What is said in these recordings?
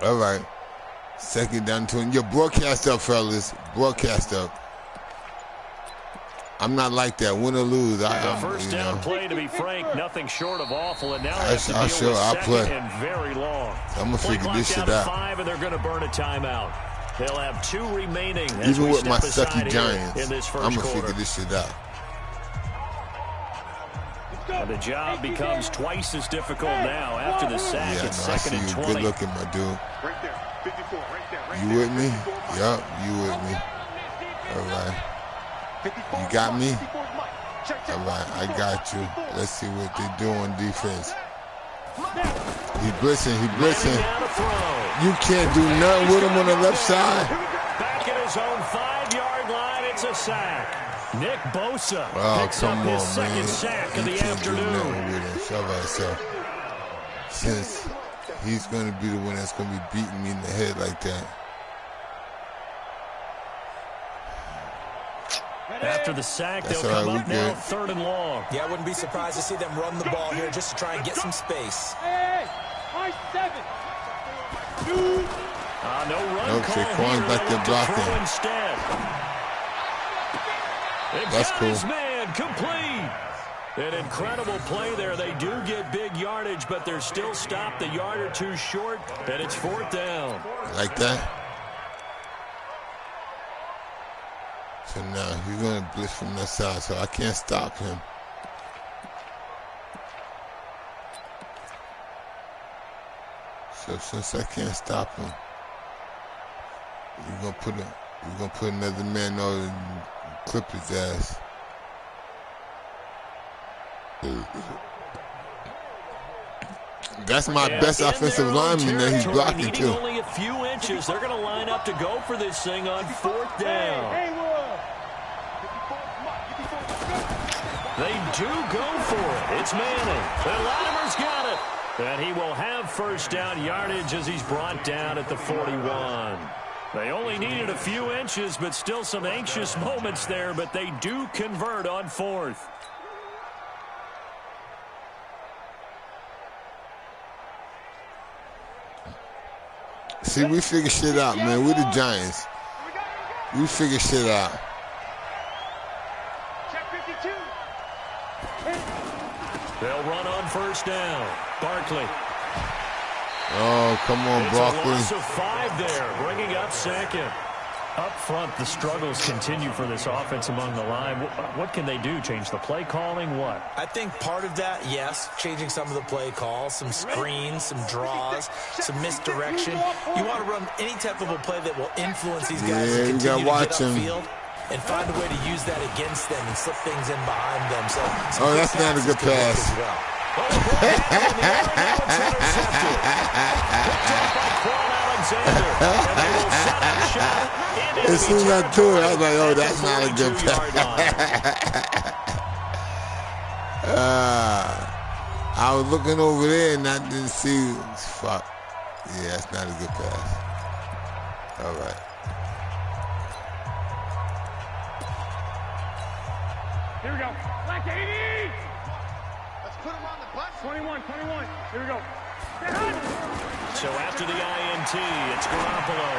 All right. Second down to your broadcast up, fellas. Broadcast up. I'm not like that. Win or lose, I'm first down play, to be frank, nothing short of awful, and now I'll play. And very long. I'm gonna figure this shit out. 5, and they're going to burn a timeout. They'll have 2 remaining. Even with my sucky Giants, in this I'm gonna figure this shit out. And the job becomes twice as difficult now after the sack. Yeah, It's second and 20. Good looking, my dude. Right there, 54, right there. You with me? Yup, you with me. All right. You got me? All right, I got you. Let's see what they do on defense. He's blitzing, You can't do nothing with him on the left side. Back at his own 5-yard line, it's a sack. Nick Bosa picks up his second sack of the afternoon. So since he's going to be the one that's going to be beating me in the head like that. After the sack, they'll come up now 3rd and long. Yeah, I wouldn't be surprised to see them run the ball here just to try and get some space. No run call Saquon's back there blocking. Instead. That's cool. His man complete. An incredible play there. They do get big yardage, but they're still stopped a yard or 2 short, and it's 4th down. Like that? So now he's going to blitz from that side, so I can't stop him. So since I can't stop him, we're gonna put another man on and clip his ass. That's my best offensive lineman that he's blocking too. Only a few inches. They're going to line up to go for this thing on 4th down. They do go for it. It's Manning. And Latimer's got it. And he will have first down yardage as he's brought down at the 41. They only needed a few inches, but still some anxious moments there, but they do convert on 4th. See, we figure shit out, man. We're the Giants. We figure shit out. They'll run on first down. Barkley. Oh, come on, Barkley. It's a loss of 5 there, bringing up 2nd. Up front, the struggles continue for this offense among the line. What can they do? Change the play calling? What? I think part of that, yes, changing some of the play calls, some screens, some draws, some misdirection. You want to run any type of a play that will influence these guys to continue to get upfield and find a way to use that against them and slip things in behind them. So that's not a good pass. As soon as I threw it, I was like, oh, that's not a good pass. I was looking over there and I didn't see. Fuck. Yeah, that's not a good pass. All right. Here we go. Black 80. Let's put him on the bus. 21. Here we go. So after the INT, it's Garoppolo.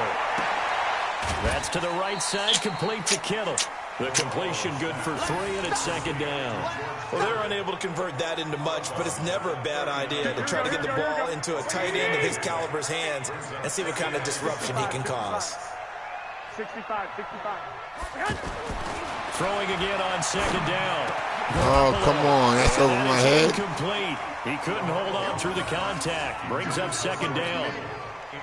That's to the right side, complete to Kittle. The completion good for 3, and it's 2nd down. Well, they're unable to convert that into much, but it's never a bad idea to try to get the ball into a tight end of his caliber's hands and see what kind of disruption he can cause. 65. Throwing again on 2nd down. Oh, come on. That's over my head. Incomplete. He couldn't hold on through the contact. Brings up 2nd down.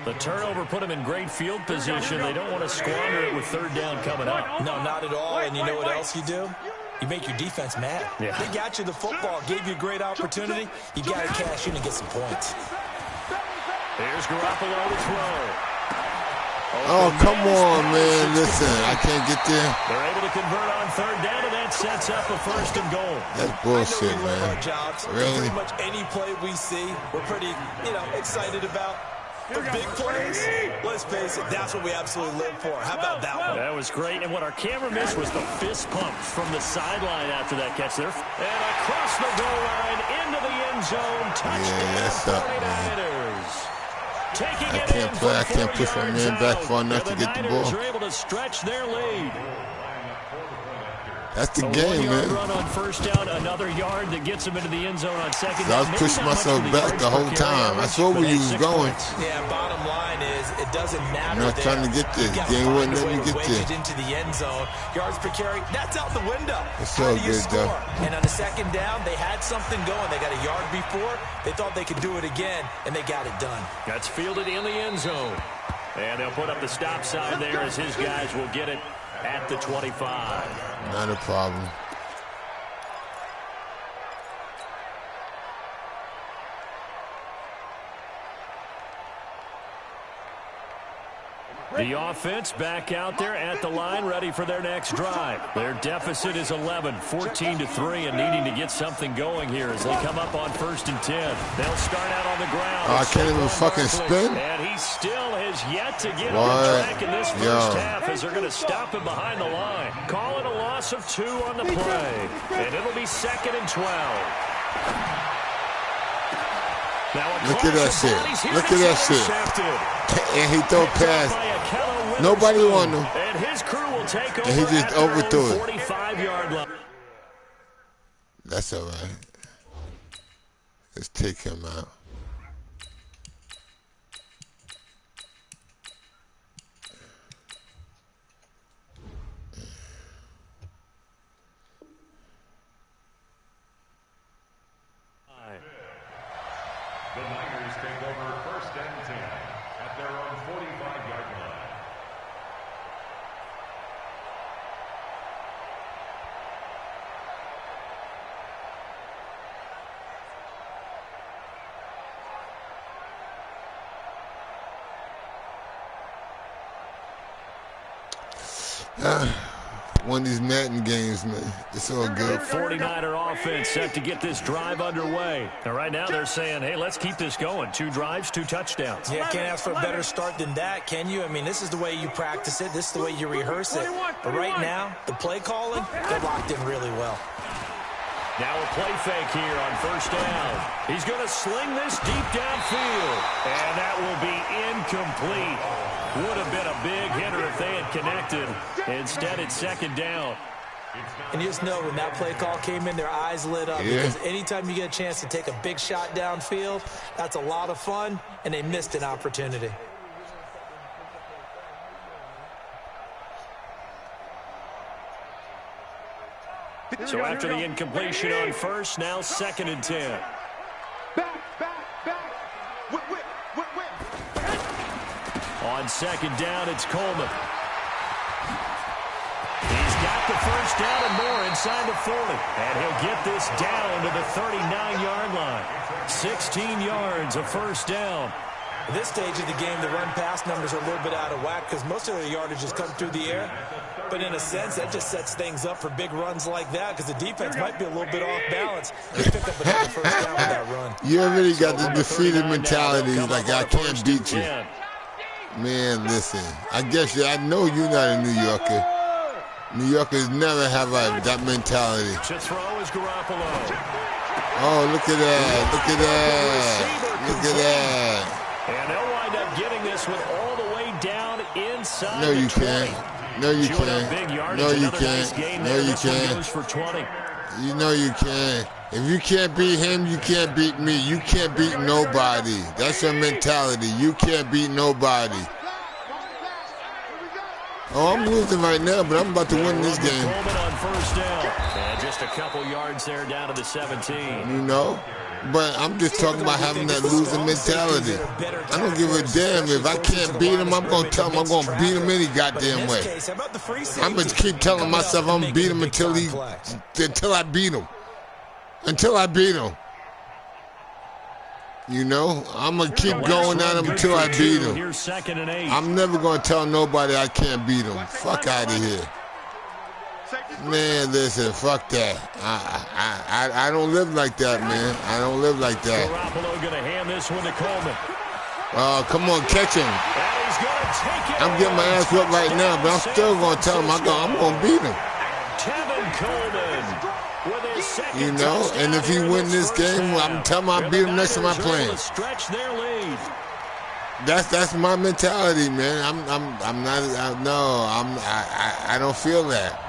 The turnover put him in great field position. They don't want to squander it with 3rd down coming up. No, not at all. And you know what else you do? You make your defense mad. Yeah. They got you the football, gave you a great opportunity. You got to cash in and get some points. Here's Garoppolo to throw. Oh, come on, man. Listen, I can't get there. They're able to convert on 3rd down, and that sets up a 1st and goal. That's bullshit, man. Our jobs. Really? Pretty much any play we see, we're pretty, excited about. The big plays, let's face it, that's what we absolutely live for. How about that one? That was great, and what our camera missed was the fist pump from the sideline after that catch there. And across the goal line, into the end zone, touchdown 49ers. taking I it can't in play. I for can't 4 push my yards man back out. far enough to And get the Niners ball. are able to stretch their lead. That's the A game, 1-yard man. run on first down, another yard that gets him into the end zone on second I down. was pushing myself back the whole time. I saw where you was going. Yeah, bottom line is it doesn't matter. I'm not trying to get this. Game wouldn't let me get there. Into the end zone. Yards per carry, that's out the window. It's so good, though. And on the second down, they had something going. They got a yard before. They thought they could do it again, and they got it done. That's fielded in the end zone. And they'll put up the stop sign there as his guys will get it at the 25. Not a problem. The offense back out there at the line, ready for their next drive. Their deficit is 11, 14-3, and needing to get something going here as they come up on 1st and 10. They'll start out on the ground. Oh, I can't even fucking spin. And he still has yet to get on track in this first half as they're going to stop him behind the line. Call it a loss of 2 on the play, and it'll be 2nd and 12. Look at that shit. Look at that shit. And he threw past. Nobody on him. And his crew will take over. And he just overthrew it. 45-yard line. That's all right. Let's take him out. The Niners take over 1st and 10 at their own 45-yard line. One of these Madden games, man. It's all good. 49er offense set to get this drive underway. And right now they're saying, hey, let's keep this going. 2 drives, 2 touchdowns. Yeah, can't ask for a better start than that, can you? I mean, this is the way you practice it. This is the way you rehearse it. But right now, the play calling, they're locked in really well. Now a play fake here on 1st down. He's going to sling this deep downfield. And that will be incomplete. Would have been a big hitter if they had connected. Instead, it's 2nd down. And you just know when that play call came in, their eyes lit up. Yeah. Because anytime you get a chance to take a big shot downfield, that's a lot of fun, and they missed an opportunity. So after the incompletion on 1st, now 2nd and 10. On 2nd down, it's Coleman. He's got the 1st down and more inside the 40. And he'll get this down to the 39-yard line. 16 yards, a 1st down. At this stage of the game, the run-pass numbers are a little bit out of whack because most of their yardage has come through the air. But in a sense, that just sets things up for big runs like that because the defense might be a little bit off balance. They pick up another 1st down with that run. You already got the defeated mentality, like I can't beat you. Man, listen, I guess I know you're not a New Yorker. New Yorkers never have that mentality. To throw is Garoppolo. Oh, look at that, look at that, look at that. And they'll wind up getting this one all the way down inside. No, you the 20. can't. No, you can't. No, you can't. No, you can't. For 20. You know you can't. If you can't beat him, you can't beat me. You can't beat nobody. That's your mentality. You can't beat nobody. Oh, I'm losing right now, but I'm about to win this game. Coleman on 1st down. And just a couple yards there down to the 17. You know? But I'm just talking about having that losing mentality. I don't give a damn. If I can't beat him, I'm going to tell him I'm going to beat him any goddamn way. I'm going to keep telling myself I'm going to beat him until I beat him. Until I beat him. You know, I'm going to keep going at him until I beat him. I'm never going to tell nobody I can't beat him. Fuck out of here. Man, listen, fuck that. I don't live like that, man. I don't live like that. Garoppolo going to hand this one to Coleman. Come on, catch him. I'm getting my ass whipped right now, but I'm still going to tell him I'm going to beat him. Tevin Coleman with his second you know, and if he win this game, I'm telling him I'll beat him next time I play him. Stretch their lead. That's my mentality, man. I'm not. I don't feel that.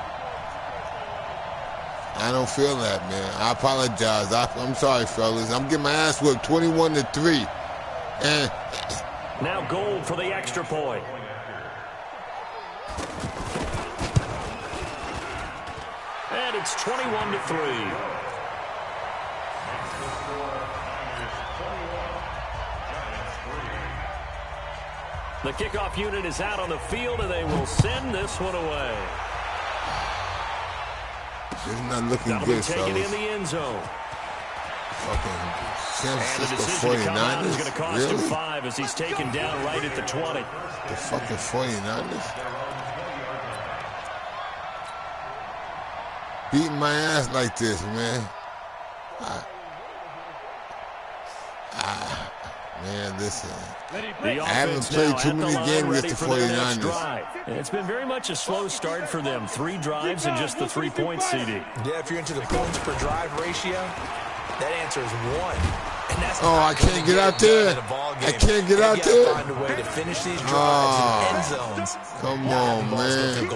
I don't feel that, man. I apologize. I'm sorry, fellas. I'm getting my ass whipped 21-3. And now Gold for the extra point. And it's 21-3. The kickoff unit is out on the field, and they will send this one away. It's not looking That'll good, be taken fellas. in the end zone. Fucking San Francisco 49ers? Is going to cost him 5 as he's taken down right at the 20. The fucking 49ers? Beating my ass like this, man. Man, listen. I haven't played too many games with the 49ers. It's been very much a slow start for them. 3 drives and just the 3 points, CD. Yeah, if you're into the points per drive ratio, that answer is 1. And that's I can't get out there. I can't get out there. Find a way to finish these drives in end zones. Come on, man.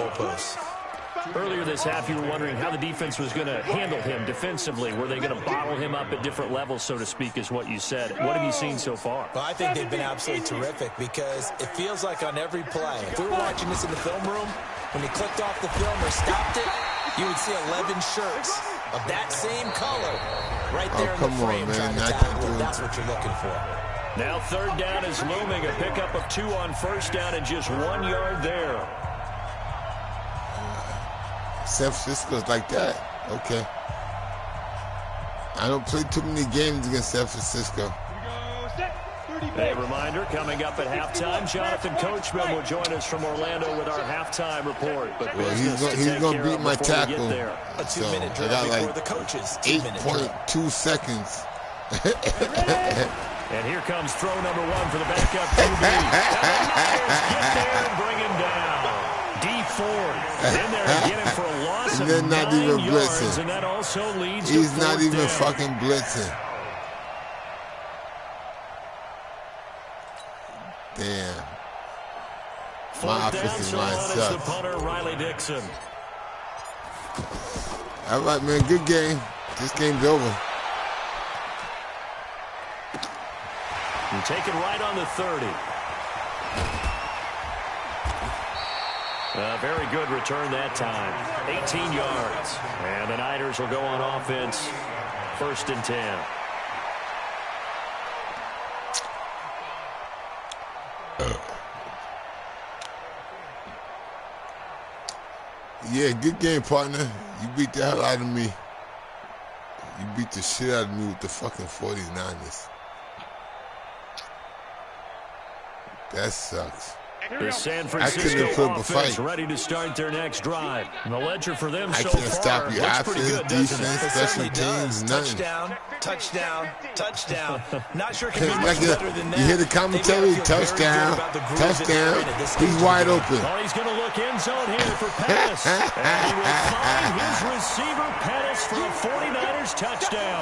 Earlier this half, you were wondering how the defense was going to handle him defensively. Were they going to bottle him up at different levels, so to speak, is what you said. What have you seen so far? Well, I think they've been absolutely terrific because it feels like on every play, if we were watching this in the film room, when he clicked off the film or stopped it, you would see 11 shirts of that same color right there in the frame trying to tackle. That's what you're looking for. Now 3rd down is looming. A pickup of 2 on 1st down and just 1 yard there. San Francisco's like that. Okay. I don't play too many games against San Francisco. A reminder, coming up at halftime, Jonathan Coachman will join us from Orlando with our halftime report. But he's going to beat my tackle. A 2-minute so I got like the coaches. 8.2 seconds. And here comes throw number 1 for the backup QB. Get there and bring him down. D Ford in there and get him for a loss of 9 not even yards, blitzing. and that also leads He's to not even down. fucking blitzing. Damn. My offensive line sucks. The punter, Riley Dixon. All right, man. Good game. This game's over. And take it right on the 30. A very good return that time. 18 yards. And the Niners will go on offense. 1st and 10. Yeah, good game, partner. You beat the hell out of me. You beat the shit out of me with the fucking 49ers. That sucks. The San Francisco offense ready to start their next drive. And the ledger for them so far I can't stop you. Offense, defense, special teams, nothing. Touchdown. Not sure can be Like much better than that. You hear the commentary? Touchdown. He's wide open. Oh, he's going to look end zone here for Pettis. And he will find his receiver, Pettis, for a 49ers touchdown.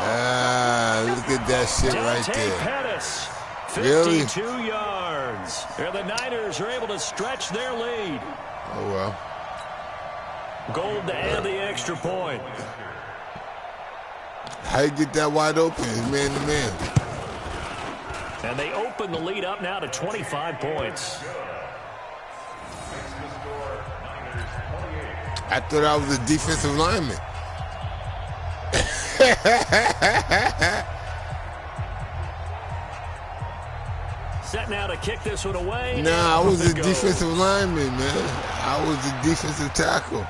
Look at that shit right there. Pettis. 52 Really? yards. And the Niners are able to stretch their lead. Oh, well. Gold to add the extra point. How you get that wide open? It's man to man. And they open the lead up now to 25 points. I thought I was a defensive lineman. Set now to kick this one away. Nah, I was a defensive lineman, man. I was a defensive tackle.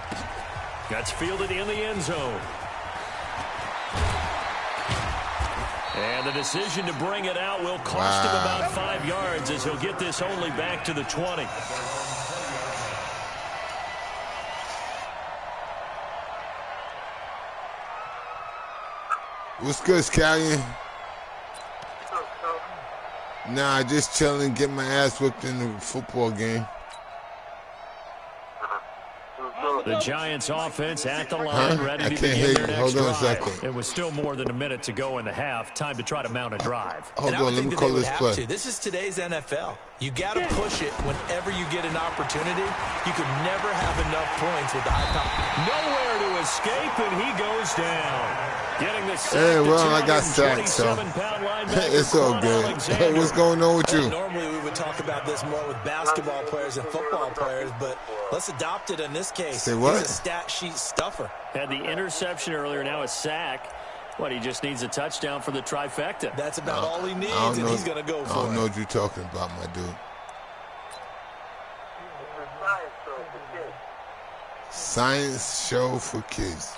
That's fielded in the end zone. And the decision to bring it out will cost him about 5 yards as he'll get this only back to the 20. What's good, Scallion? Nah, just chilling, getting my ass whipped in the football game. The Giants offense at the line, ready to begin their next Hold on a drive. second. It was still more than a minute to go in the half. Time to try to mount a drive. Hold on, let me call this play. This is today's NFL. You got to push it whenever you get an opportunity. You could never have enough points with the high power. Nowhere to escape, and he goes down. Getting the sack. Hey, well, I got sacked, so it's all good. Hey, what's going on with you? Normally, we would talk about this more with basketball players and football players, but let's adopt it in this case. Say what? He's a stat sheet stuffer. Had the interception earlier, now a sack. What, he just needs a touchdown for the trifecta. That's about all he needs, and he's going to go for it. I don't know what you're talking about, my dude. Science show for kids.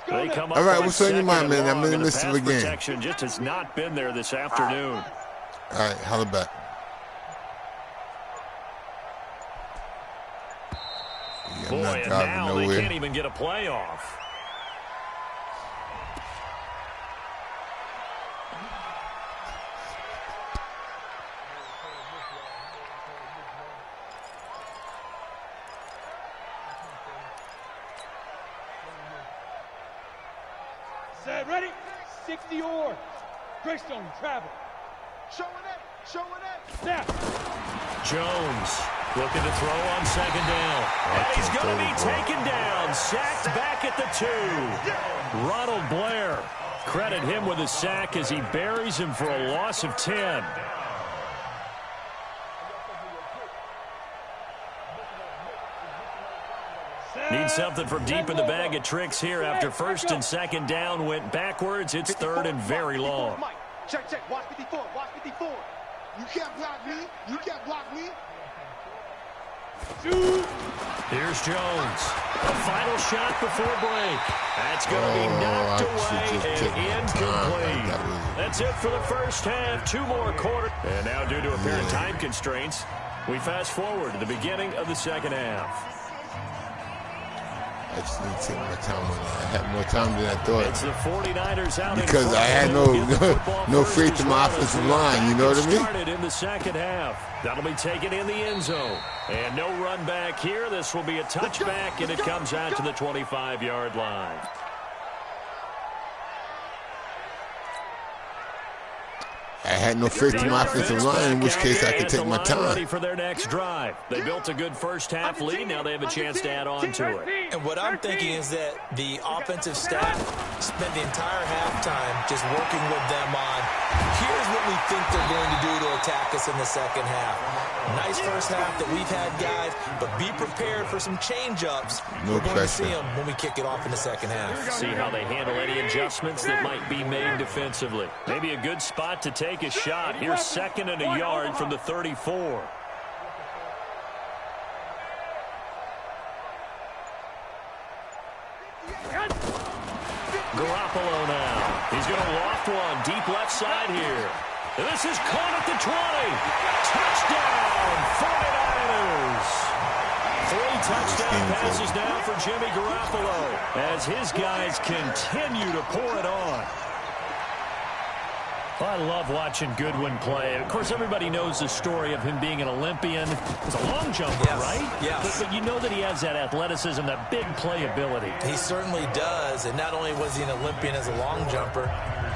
They come up all right, what's on your mind, man? I'm in the midst of a game. Protection just has not been there this afternoon. All right, holla back. Boy, and now they can't even get a play off. Set, ready? 60 or. Greystone, travel. Showing it. Snap. Jones looking to throw on second down. And he's going to be taken down. Sacked back at the 2. Ronald Blair. Credit him with a sack as he buries him for a loss of 10. Need something from deep in the bag of tricks here after first and second down went backwards. It's third and very long. Check. Watch 54. You can't block me. Here's Jones. A final shot before break. That's going to be knocked away and incomplete. That's it for the first half. 2 more quarters. And now, due to apparent time constraints, we fast forward to the beginning of the second half. I just need to take my time on that. I had more time than I thought. It's the 49ers out because I had no faith in my offensive line. You know what I mean? Started in the second half. That'll be taken in the end zone. And no run back here. This will be a touchback, and it comes out to the 25-yard line. I had no faith in my offensive line, in which case I could take my time. Ready for their next drive. They built a good first half lead. Now they have a chance to add on to it. And what I'm thinking is that the offensive staff spent the entire halftime just working with them on, here's what we think they're going to do to attack us in the second half. Nice first half that we've had, guys, but be prepared for some change-ups. We're going to see them when we kick it off in the second half. See how they handle any adjustments that might be made defensively. Maybe a good spot to take a shot. Here's second and a yard from the 34. Garoppolo now. He's going to loft one deep left side here. And this is caught at the 20. Touchdown, 49ers. 3 touchdown passes now for Jimmy Garoppolo as his guys continue to pour it on. I love watching Goodwin play. Of course, everybody knows the story of him being an Olympian. He's a long jumper, right? Yes. But you know that he has that athleticism, that big playability. He certainly does. And not only was he an Olympian as a long jumper,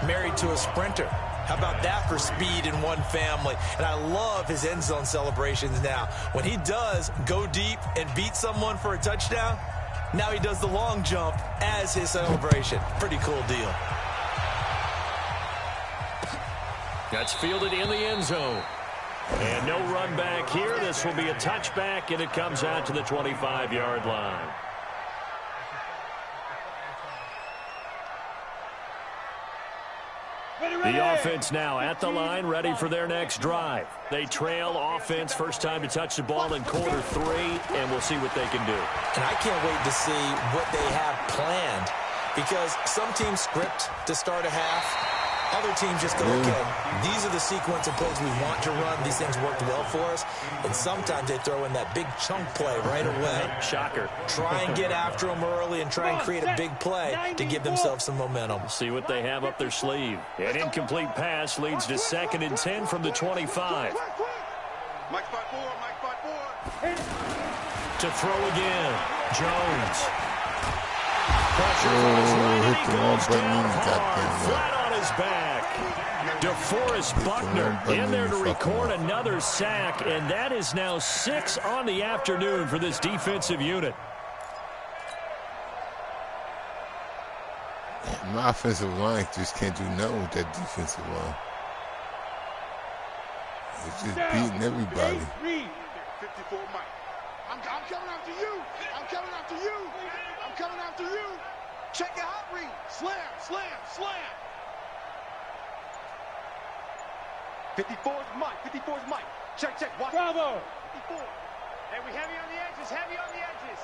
married to a sprinter. How about that for speed in one family? And I love his end zone celebrations now. When he does go deep and beat someone for a touchdown, now he does the long jump as his celebration. Pretty cool deal. That's fielded in the end zone. And no run back here. This will be a touchback, and it comes out to the 25-yard line. The offense now at the line, ready for their next drive. They trail offense, first time to touch the ball in quarter 3, and we'll see what they can do. And I can't wait to see what they have planned, because some teams script to start a half. Other teams just go, okay, these are the sequence of plays we want to run. These things worked well for us. And sometimes they throw in that big chunk play right away. Shocker. Try and get after them early and try and create a big play to give themselves some momentum. See what they have up their sleeve. An incomplete pass leads to 2nd and 10 from the 25. Mike 5-4. to throw again. Jones. Hit the wrong button. Flat on his back. DeForest Buckner in there to record another sack, and that is now 6 on the afternoon for this defensive unit. My offensive line just can't do nothing with that defensive line. It's just beating everybody. 54 Mike. I'm coming after you. I'm coming after you. I'm coming after you. Check your hot read. Slam, slam, slam. 54's Mike. 54's Mike. Check, check. Watch. Bravo. 54. Hey, we heavy on the edges. Heavy on the edges.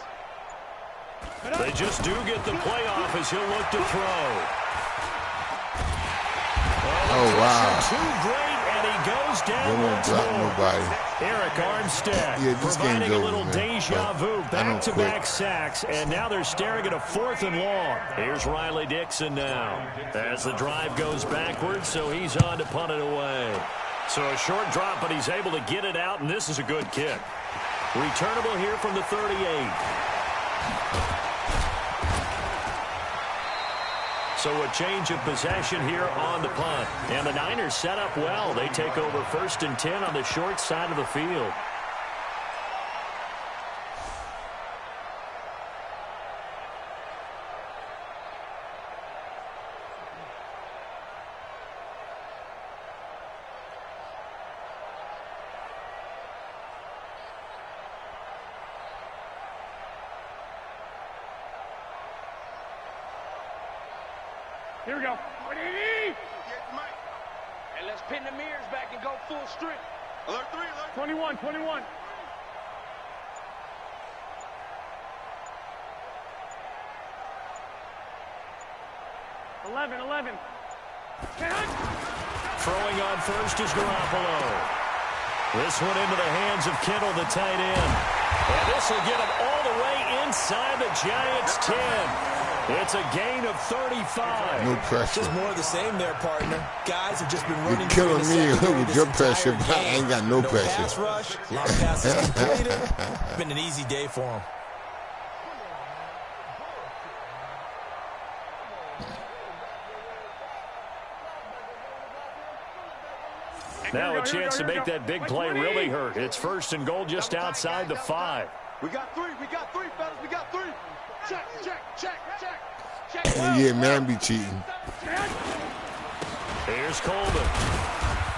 They just do get the play off as he'll look to throw. Oh, wow. Too great, and he goes down. They won't block nobody. Eric Armstead providing a little deja vu, back-to-back sacks, and now they're staring at a 4th and long. Here's Riley Dixon now as the drive goes backwards, so he's on to punt it away. So a short drop, but he's able to get it out, and this is a good kick. Returnable here from the 38. So a change of possession here on the punt. And the Niners set up well. They take over 1st and 10 on the short side of the field. Here we go. Get Mike. And let's pin the mirrors back and go full strength. Alert 3, alert. 21, 21. $11. Throwing on first is Garoppolo. This one into the hands of Kittle, the tight end. And this will get him all the way inside the Giants' 10. It's a gain of 35. No pressure. Just more of the same there, partner. Guys have just been running. You're killing me with your pressure, but I ain't got no pressure. Pass rush, long passes completed. Been an easy day for him. Now a chance to make that big play really hurt. It's 1st and goal just outside the 5. We got 3, fellas. We got 3. Check. Yeah, man, be cheating. Here's Coleman.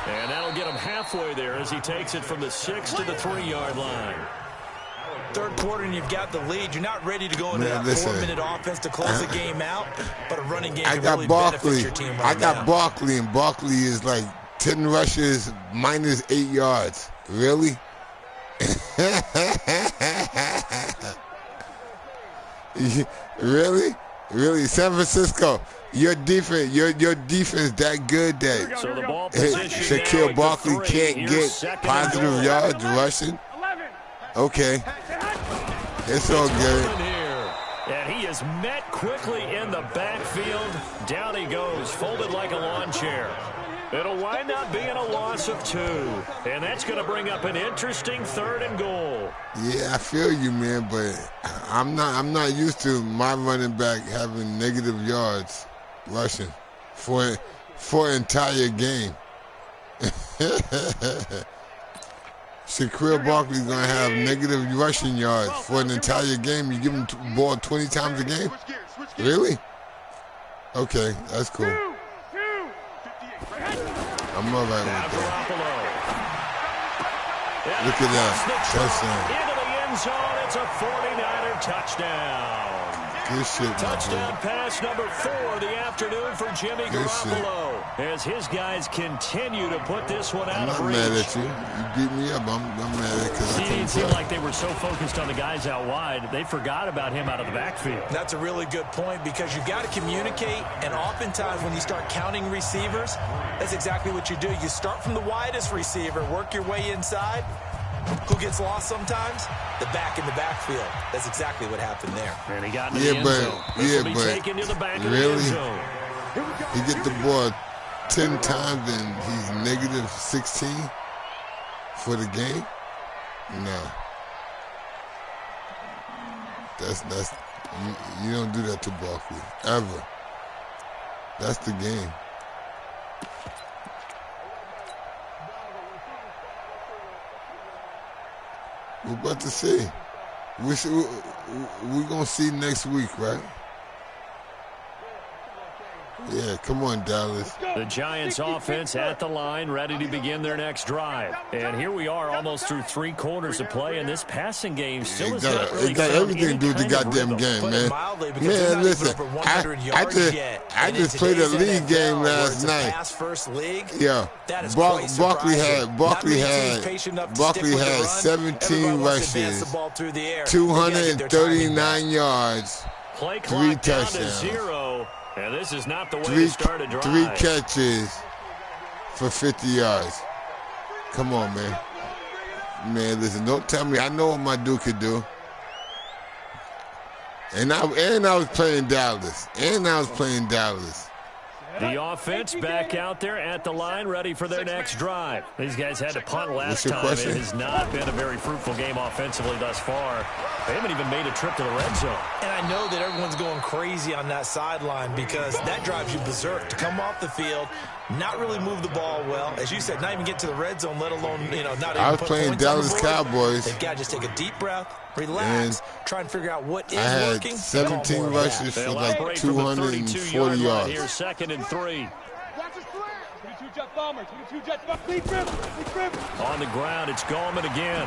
And that'll get him halfway there as he takes it from the 6 to the 3-yard line. 3rd quarter and you've got the lead. You're not ready to go into that 4-minute offense to close the game out, but a running game can really benefit your team right now. I got Barkley, and Barkley is like 10 rushes, minus 8 yards. Really? Really? San Francisco, your defense that good that so the ball position Shaquille Barkley can't get positive yards rushing? Okay. It's all good. And he is met quickly in the backfield. Down he goes, folded like a lawn chair. It'll wind up being a loss of 2. And that's going to bring up an interesting 3rd and goal. Yeah, I feel you, man, but I'm not used to my running back having negative yards rushing for an entire game. Shaquille Barkley's going to have negative rushing yards for an entire game. You give him the ball 20 times a game? Really? Okay, that's cool. I'm all right with that. Look at that. Touchdown. Into the end zone. It's a 49er touchdown. Good shit, my Touchdown dude. pass number 4 of the afternoon for Jimmy Garoppolo. As his guys continue to put this one out of reach. I'm not mad at you. You beat me up. I'm mad at it because I couldn't It seemed like they were so focused on the guys out wide, they forgot about him out of the backfield. That's a really good point because you've got to communicate, and oftentimes when you start counting receivers, that's exactly what you do. You start from the widest receiver, work your way inside. Who gets lost sometimes? The back in the backfield. That's exactly what happened there. And he got in the end zone. This will be taken to the back of the end zone. He get the ball 10 times and he's negative 16 for the game? No. you don't do that to Barkley ever. That's the game. We're about to see. We're gonna see next week, right? Yeah, come on, Dallas. The Giants offense at the line, ready to begin their next drive. And here we are almost through 3 quarters of play, and this passing game still has not really found everything to do with the goddamn game, man. Man, listen, I just played a league game last night. Yeah, Barkley had 17 rushes, 239 yards, Play 3 clock down to touchdowns. 0. And this is not the way to start a drive. 3 catches for 50 yards. Come on, man. Man, listen, don't tell me. I know what my dude could do. And I was playing Dallas. The offense back out there at the line, ready for their next drive. These guys had to punt last time. Question? It has not been a very fruitful game offensively thus far. They haven't even made a trip to the red zone. And I know that everyone's going crazy on that sideline because that drives you berserk to come off the field, not really move the ball well. As you said, not even get to the red zone, let alone, not even I was put playing points on the Dallas board. Cowboys. They've got to just take a deep breath, relax, try and figure out what is I had working. 17 rushes for like 240 yards. Here, 2nd and 3. On the ground, it's Gallman again.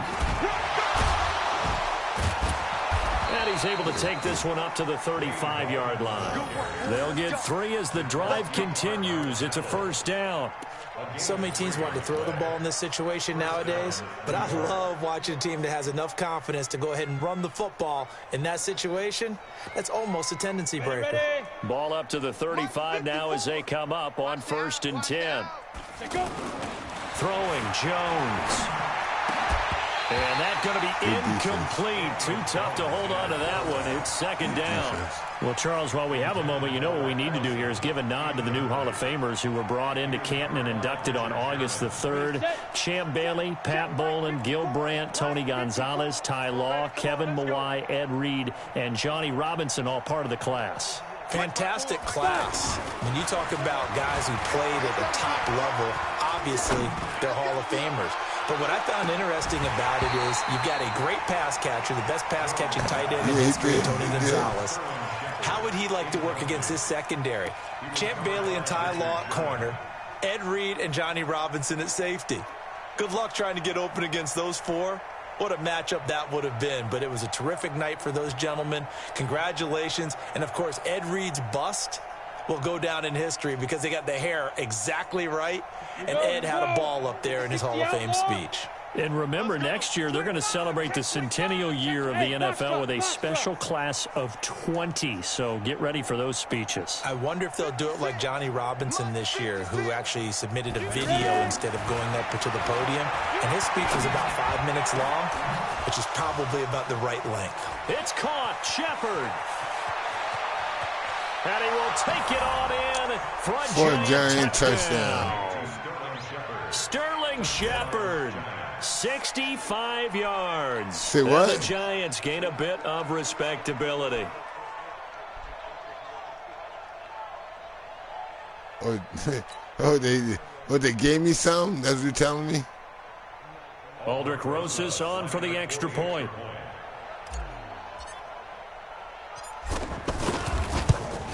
And he's able to take this one up to the 35-yard line. They'll get 3 as the drive continues. It's a first down. So many teams want to throw the ball in this situation nowadays, but I love watching a team that has enough confidence to go ahead and run the football in that situation. That's almost a tendency breaker. Ball up to the 35 now as they come up on 1st and 10. Throwing Jones. And that's going to be incomplete. Too tough to hold on to that one. It's 2nd down. Well, Charles, while we have a moment, you know what we need to do here is give a nod to the new Hall of Famers who were brought into Canton and inducted on August the 3rd. Champ Bailey, Pat Bolin, Gil Brandt, Tony Gonzalez, Ty Law, Kevin Mawai, Ed Reed, and Johnny Robinson, all part of the class. Fantastic class. When you talk about guys who played at the top level, obviously they're Hall of Famers. But what I found interesting about it is you've got a great pass catcher, the best pass-catching tight end in history, Tony Gonzalez. How would he like to work against this secondary? Champ Bailey and Ty Law at corner, Ed Reed and Johnny Robinson at safety. Good luck trying to get open against those 4. What a matchup that would have been. But it was a terrific night for those gentlemen. Congratulations. And, of course, Ed Reed's bust will go down in history because they got the hair exactly right. And Ed had a ball up there in his Hall of Fame speech. And remember, next year they're going to celebrate the centennial year of the NFL with a special class of 20. So get ready for those speeches. I wonder if they'll do it like Johnny Robinson this year, who actually submitted a video instead of going up to the podium. And his speech was about 5 minutes long, which is probably about the right length. It's caught. Shepard. And he will take it on in for a giant touchdown. Sterling Shepard, 65 yards. See what? And the Giants gain a bit of respectability. They gave me some? That's what you're telling me? Aldrich Rosas on for the extra point.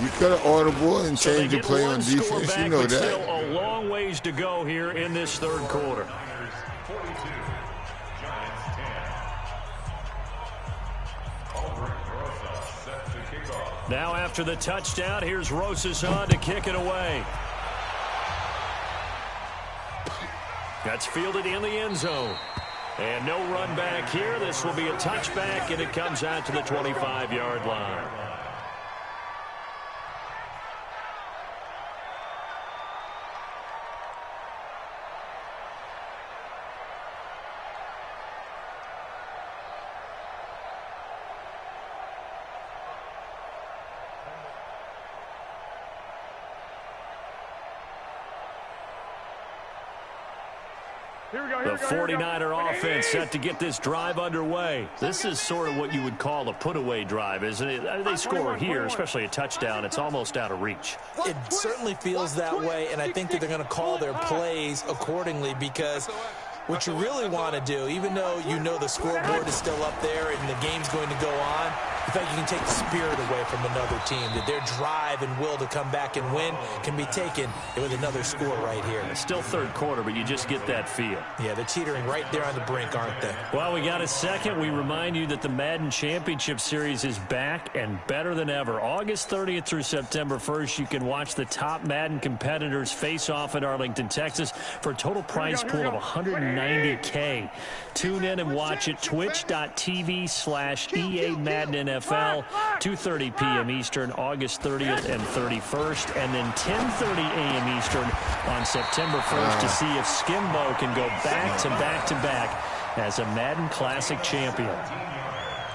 You could have audible and changed the play on defense. You know that. Still a long ways to go here in this 3rd quarter. Now after the touchdown, here's Rosas on to kick it away. That's fielded in the end zone. And no run back here. This will be a touchback, and it comes out to the 25-yard line. The 49er offense set to get this drive underway. This is sort of what you would call a put-away drive, isn't it? They score here, especially a touchdown. It's almost out of reach. It certainly feels that way, and I think that they're going to call their plays accordingly, because what you really want to do, even though you know the scoreboard is still up there and the game's going to go on, I think you can take the spirit away from another team, that their drive and will to come back and win can be taken with another score right here. It's still third quarter, but you just get that feel. Yeah, they're teetering right there on the brink, aren't they? Well, we got a second. We remind you that the Madden Championship Series is back and better than ever. August 30th through September 1st, you can watch the top Madden competitors face off in Arlington, Texas for a total prize pool of $190K. Tune in and watch it. Twitch.tv/EA Madden NFL, 2:30 p.m. Eastern, August 30th and 31st, and then 10:30 a.m. Eastern on September 1st to see if Skimbo can go back-to-back-to-back as a Madden Classic champion.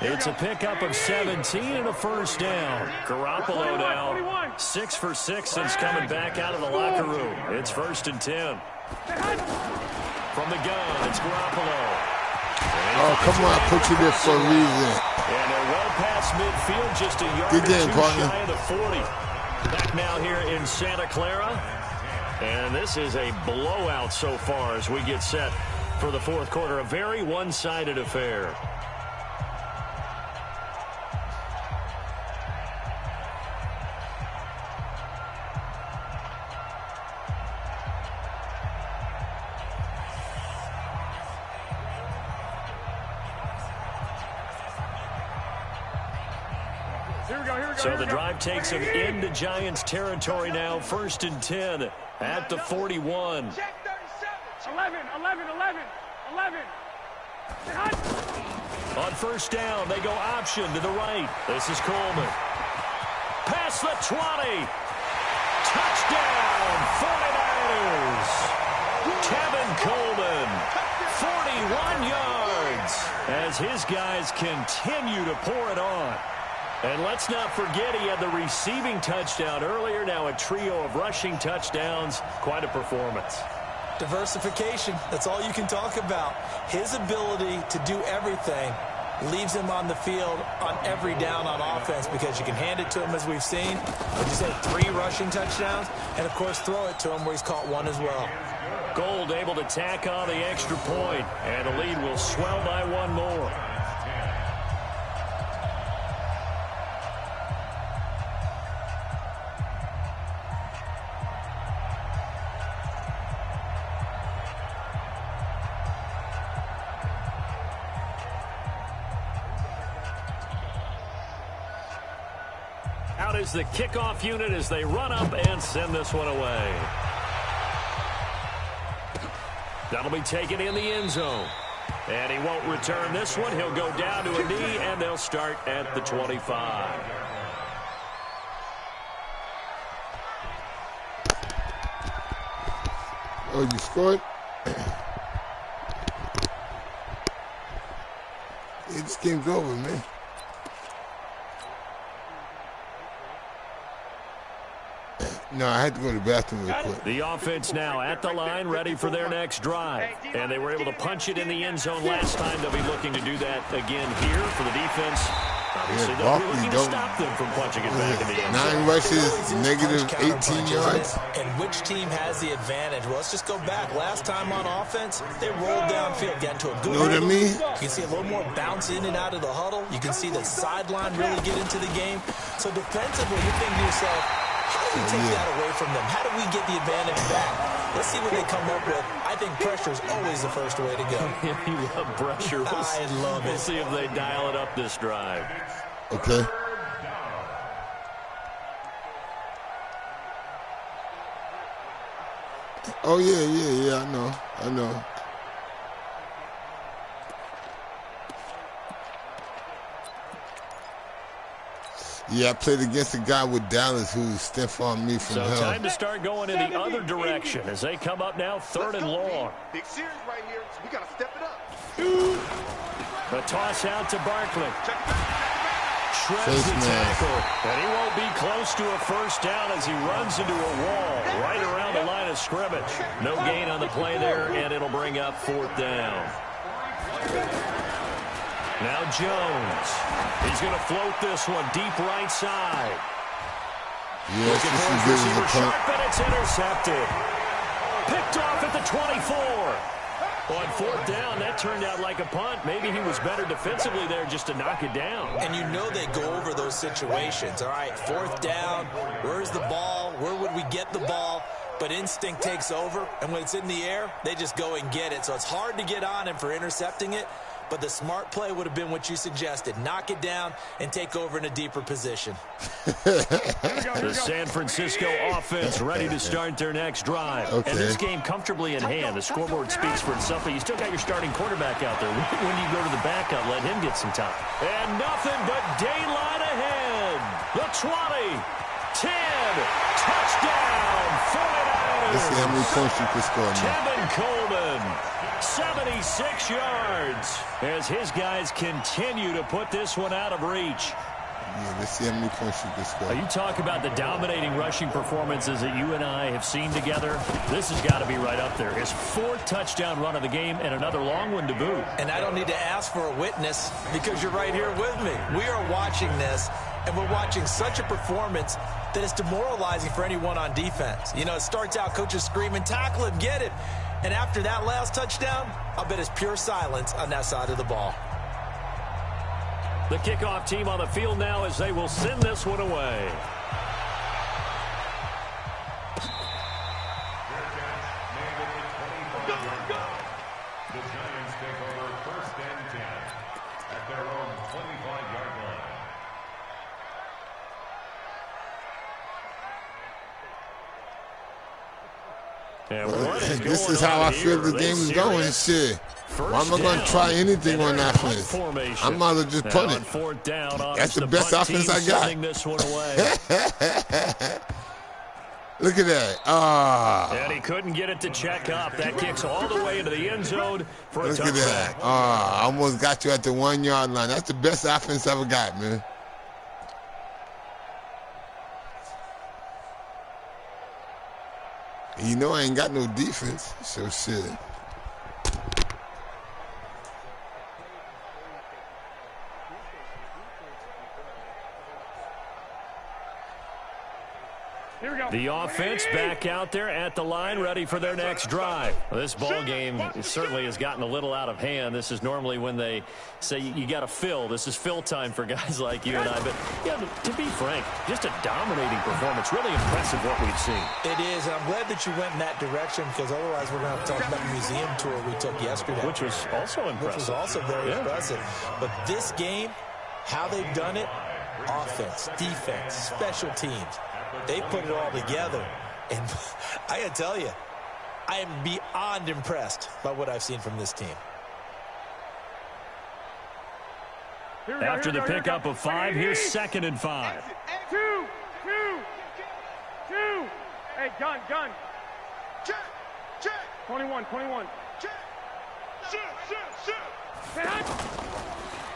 It's a pickup of 17 and a first down. Garoppolo now 6 for 6 since coming back out of the locker room. It's 1st and 10. From the gun, it's Garoppolo. Oh, come on, I put you there for a reason. And they're well past midfield, just a yard or two shy of the 40. Back now here in Santa Clara. And this is a blowout so far as we get set for the fourth quarter. A very one-sided affair. So the drive takes them into Giants territory now. 1st and 10 at the 41. 11. On first down, they go option to the right. This is Coleman. Past the 20. Touchdown, 49ers. Kevin Coleman, 41 yards, as his guys continue to pour it on. And let's not forget he had the receiving touchdown earlier. Now a trio of rushing touchdowns. Quite a performance. Diversification, that's all you can talk about. His ability to do everything leaves him on the field on every down on offense, because you can hand it to him, as we've seen. Like you said, 3 rushing touchdowns, and, of course, throw it to him where he's caught 1 as well. Gold able to tack on the extra point, and the lead will swell by 1 more. Out is the kickoff unit as they run up and send this one away. That'll be taken in the end zone. And he won't return this one. He'll go down to a knee, and they'll start at the 25. Oh, you scored? This game's over, man. No, I had to go to the bathroom real quick. The offense now at the line, ready for their next drive. And they were able to punch it in the end zone last time. They'll be looking to do that again here for the defense. Obviously, they'll be looking to stop them from punching it back in the end zone. 9 rushes, negative 18 yards. And which team has the advantage? Well, let's just go back. Last time on offense, they rolled downfield, got into a good Know what I mean? You can see a little more bounce in and out of the huddle. You can see the sideline really get into the game. So defensively, you're thinking to yourself, how do we take that away from them? How do we get the advantage back? Let's see what they come up with. I think pressure is always the first way to go. You love pressure. I love it. We'll see if they dial it up this drive. Okay. Oh, yeah, I know. Yeah, I played against a guy with Dallas who stiff on me from hell. So time to start going in the other direction as they come up now 3rd and long. Big series right here, so we got to step it up. The toss out to Barkley. shreds the tackle. And he won't be close to a first down as he runs into a wall right around the line of scrimmage. No gain on the play there, and it'll bring up 4th down. Now Jones. He's going to float this one deep right side. Yes, looking for his receiver sharp, and it's intercepted. Picked off at the 24. On 4th down, that turned out like a punt. Maybe he was better defensively there just to knock it down. And you know they go over those situations. All right, 4th down, where's the ball? Where would we get the ball? But instinct takes over, and when it's in the air, they just go and get it. So it's hard to get on him for intercepting it, but the smart play would have been what you suggested. Knock it down and take over in a deeper position. The San Francisco offense ready to start their next drive. Okay. And this game comfortably in hand. The scoreboard speaks for itself, but you still got your starting quarterback out there. When you go to the backup, let him get some time. And nothing but daylight ahead. The 20, 10, touchdown, 49ers. Let's see how many points you can score now. Tevin Coleman, 76 yards, as his guys continue to put this one out of reach. Yeah, let's see how many points you can score. You talk about the dominating rushing performances that you and I have seen together. This has got to be right up there. His 4th touchdown run of the game and another long one to boot. And I don't need to ask for a witness because you're right here with me. We are watching this, and we're watching such a performance that is demoralizing for anyone on defense. You know, it starts out coaches screaming, tackle him, get him. And after that last touchdown, I'll bet it's pure silence on that side of the ball. The kickoff team on the field now as they will send this one away. The Giants take over 1st and 10 at their own 25-yard line. And what is This going is how on I feel here? the game is going. Shit. Why am I going to try anything on offense? I might as well just punt it. 4th down, That's the best offense I got. This one away. Look at that. And he couldn't get it to check up. That kicks all the way into the end zone for a touchback. Look at that. I almost got you at the 1-yard line. That's the best offense I ever got, man. You know I ain't got no defense, so shit. The offense back out there at the line, ready for their next drive. Well, this ball game certainly has gotten a little out of hand. This is normally when they say you got to fill. This is fill time for guys like you and I. But yeah, to be frank, just a dominating performance. Really impressive what we've seen. It is. And I'm glad that you went in that direction because otherwise we're going to have to talk about the museum tour we took yesterday. Which was also impressive. Which was also very impressive. But this game, how they've done it, offense, defense, special teams. They put it all together, and I got to tell you, I am beyond impressed by what I've seen from this team. After the pickup of 5, here's 2nd and 5. 2. Hey, gun. Check. 21. Shoot.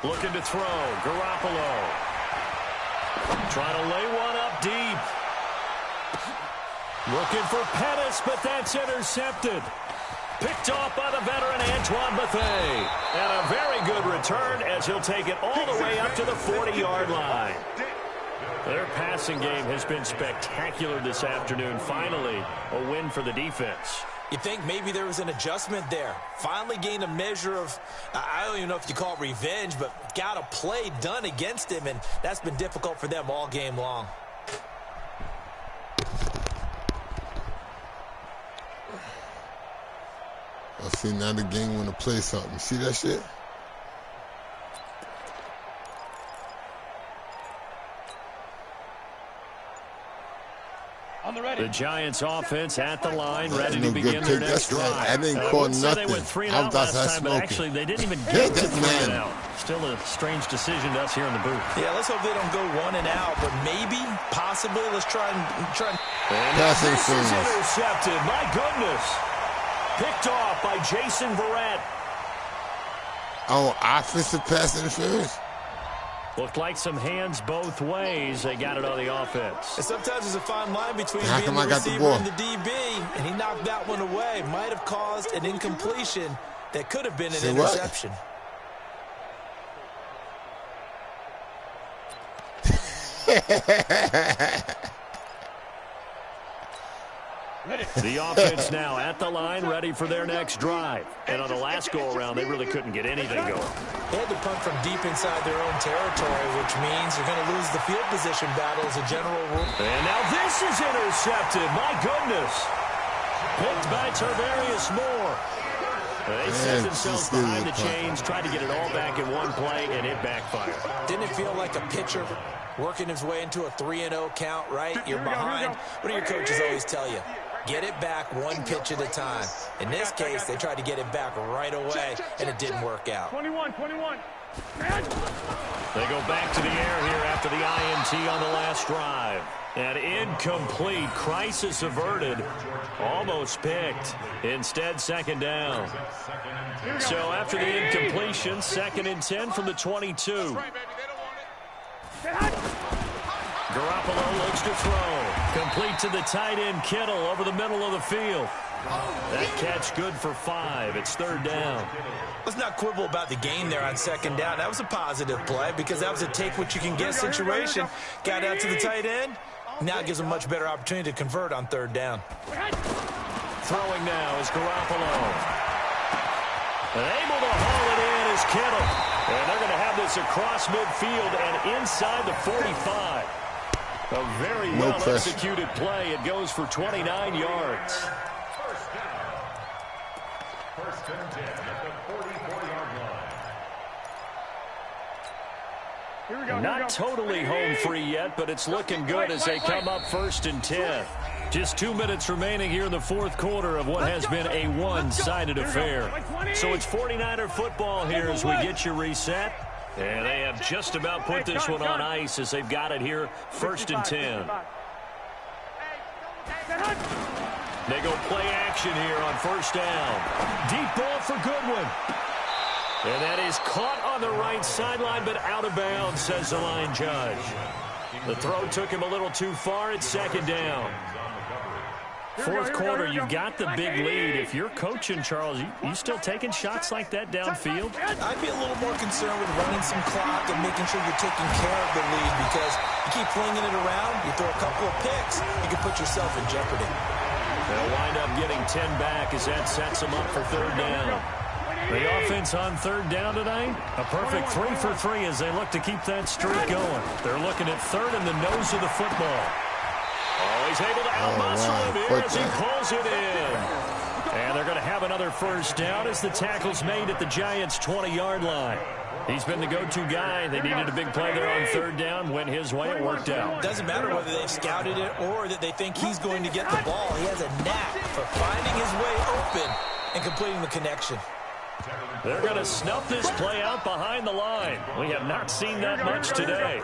Looking to throw. Garoppolo. Trying to lay one up deep. Looking for Pettis, but that's intercepted. Picked off by the veteran Antoine Bethea. And a very good return as he'll take it all the way up to the 40-yard line. Their passing game has been spectacular this afternoon. Finally, a win for the defense. You think maybe there was an adjustment there. Finally gained a measure of, I don't even know if you call it revenge, but got a play done against him, and that's been difficult for them all game long. I see now the game want to play something. See that shit? The Giants offense at the line, ready to begin their next drive. I didn't call nothing. They went 3 and I out was last time, but actually they didn't even get to 3 and out. Still a strange decision to us here in the booth. Yeah, let's hope they don't go 1 and out, but maybe, possibly, let's try and this is intercepted. My goodness. Picked off by Jason Verrett. Oh, offensive pass interference? Looked like some hands both ways. They got it on the offense. And sometimes there's a fine line between being the receiver and the DB, and he knocked that one away. Might have caused an incompletion that could have been an interception. The offense now at the line, ready for their next drive. And on the last go-around, they really couldn't get anything going. They had to punt from deep inside their own territory, which means you're going to lose the field position battle as a general rule. And now this is intercepted. My goodness. Picked by Tarvarius Moore. They set themselves behind the chains, tried to get it all back in one play, and it backfired. Didn't it feel like a pitcher working his way into a 3-0 count, right? You're behind. What do your coaches always tell you? Get it back one pitch at a time. In this case, they tried to get it back right away, and it didn't work out. 21. They go back to the air here after the INT on the last drive. And incomplete. Crisis averted. Almost picked. Instead, second down. So after the incompletion, 2nd and 10 from the 22. Garoppolo looks to throw. Complete to the tight end, Kittle, over the middle of the field. That catch good for 5. It's 3rd down. Let's not quibble about the game there on 2nd down. That was a positive play because that was a take-what-you-can-get situation. Got out to the tight end. Now it gives a much better opportunity to convert on 3rd down. Throwing now is Garoppolo. And able to haul it in is Kittle. And they're going to have this across midfield and inside the 45. A very well-executed play. It goes for 29 yards. First and 10 at the 44-yard line. Not totally home free yet, but it's looking good as they come up 1st and 10. Just 2 minutes remaining here in the 4th quarter of what has been a one-sided affair. So it's 49er football here as we get you reset. And they have just about put this one on ice as they've got it here 1st and 10. They go play action here on 1st down. Deep ball for Goodwin. And that is caught on the right sideline, but out of bounds, says the line judge. The throw took him a little too far. It's 2nd down. 4th quarter, you've got the big lead. If you're coaching, Charles, you still taking shots like that downfield? I'd be a little more concerned with running some clock and making sure you're taking care of the lead because you keep flinging it around, you throw a couple of picks, you can put yourself in jeopardy. They'll wind up getting 10 back as that sets them up for 3rd down. The offense on 3rd down tonight, a perfect 3 for 3 as they look to keep that streak going. They're looking at 3rd in the nose of the football. Oh, he's able to out-muscle him here as he pulls it in. And they're going to have another 1st down as the tackle's made at the Giants' 20-yard line. He's been the go-to guy. They needed a big play there on 3rd down. Went his way. It worked out. Doesn't matter whether they've scouted it or that they think he's going to get the ball. He has a knack for finding his way open and completing the connection. They're going to snuff this play out behind the line. We have not seen that much today.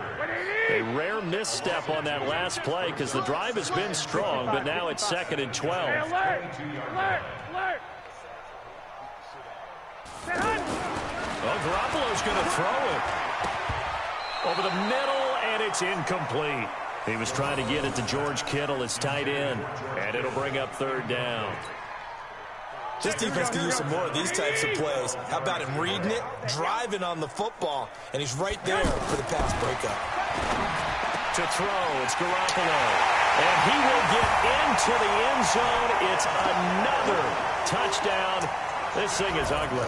A rare misstep on that last play because the drive has been strong, but now it's 2nd and 12. Well, Garoppolo's going to throw it over the middle, and it's incomplete. He was trying to get it to George Kittle, his tight end, and it'll bring up 3rd down. This defense can use some more of these types of plays. How about him reading it, driving on the football, and he's right there for the pass breakup. To throw, it's Garoppolo. And he will get into the end zone. It's another touchdown. This thing is ugly.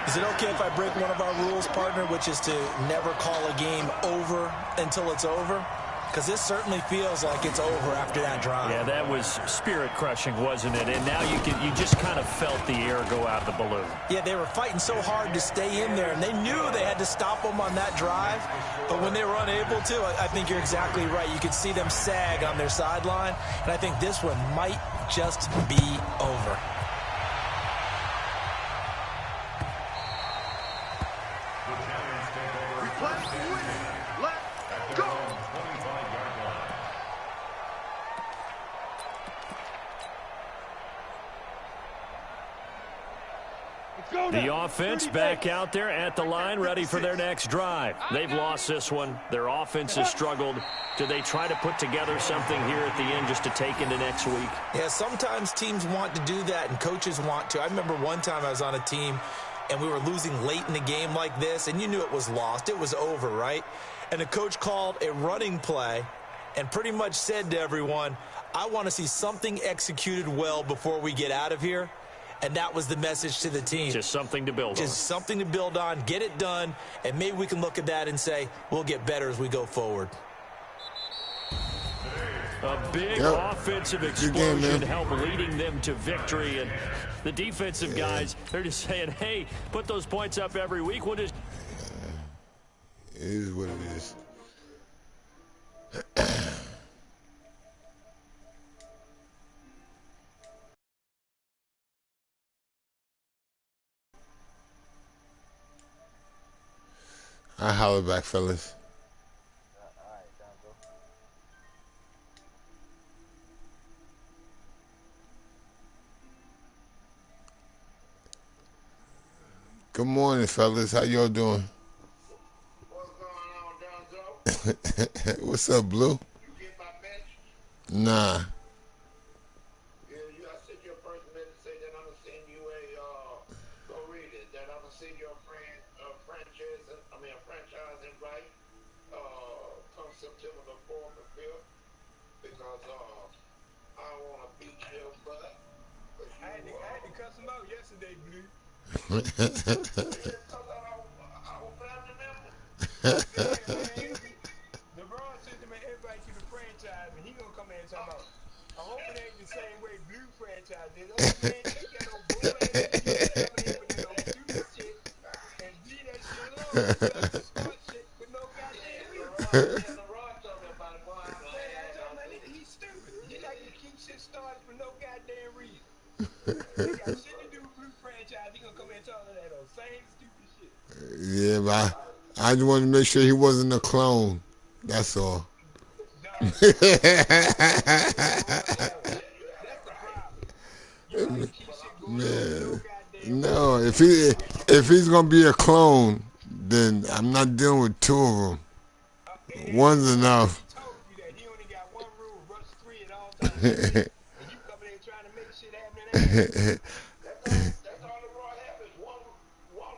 Is it okay if I break one of our rules, partner, which is to never call a game over until it's over? Because this certainly feels like it's over after that drive. Yeah, that was spirit-crushing, wasn't it? And now you just kind of felt the air go out of the balloon. Yeah, they were fighting so hard to stay in there, and they knew they had to stop them on that drive. But when they were unable to, I think you're exactly right. You could see them sag on their sideline, and I think this one might just be over. The offense back out there at the line, ready for their next drive. They've lost this one. Their offense has struggled. Do they try to put together something here at the end just to take into next week? Yeah, sometimes teams want to do that and coaches want to. I remember one time I was on a team and we were losing late in the game like this, and you knew it was lost. It was over, right? And the coach called a running play and pretty much said to everyone, I want to see something executed well before we get out of here. And that was the message to the team. Just something to build on. Just something to build on, get it done, and maybe we can look at that and say, we'll get better as we go forward. A big offensive explosion helped leading them to victory. And the defensive guys, they're just saying, hey, put those points up every week. We'll just... It is what it is. I holler back, fellas. Good morning, fellas. How y'all doing? What's going on, Donzo? What's up, Blue? You get my message? Nah. Yeah, I sent you a first message say that I'm gonna send you a go read it. That I'm gonna send you a franchise invite come September the 4th or 5th because I wanna beat your butt. I had to cuss him out yesterday, Blue. Because I was family member. LeBron sent him an invite to the franchise, and he gonna come in and talk about. I hope it ain't the same way Blue franchise is. Oh man, they got no bull ass niggas coming in with no stupid shit and leave that shit alone. Start shit with no goddamn reason. LeBron told me about it, boy. I told my nigga he's stupid. He like to keep shit started for no goddamn reason. They got shit to do with Blue franchise. He gonna come in and talk that old same stupid shit. Yeah, but I just wanted to make sure he wasn't a clone. That's all. Man, no. If he's gonna be a clone, then I'm not dealing with two of them. One's enough. He told you that he only got one rule: rush 3 at all times. And you coming in trying to make shit happen. That's all LeBron has is one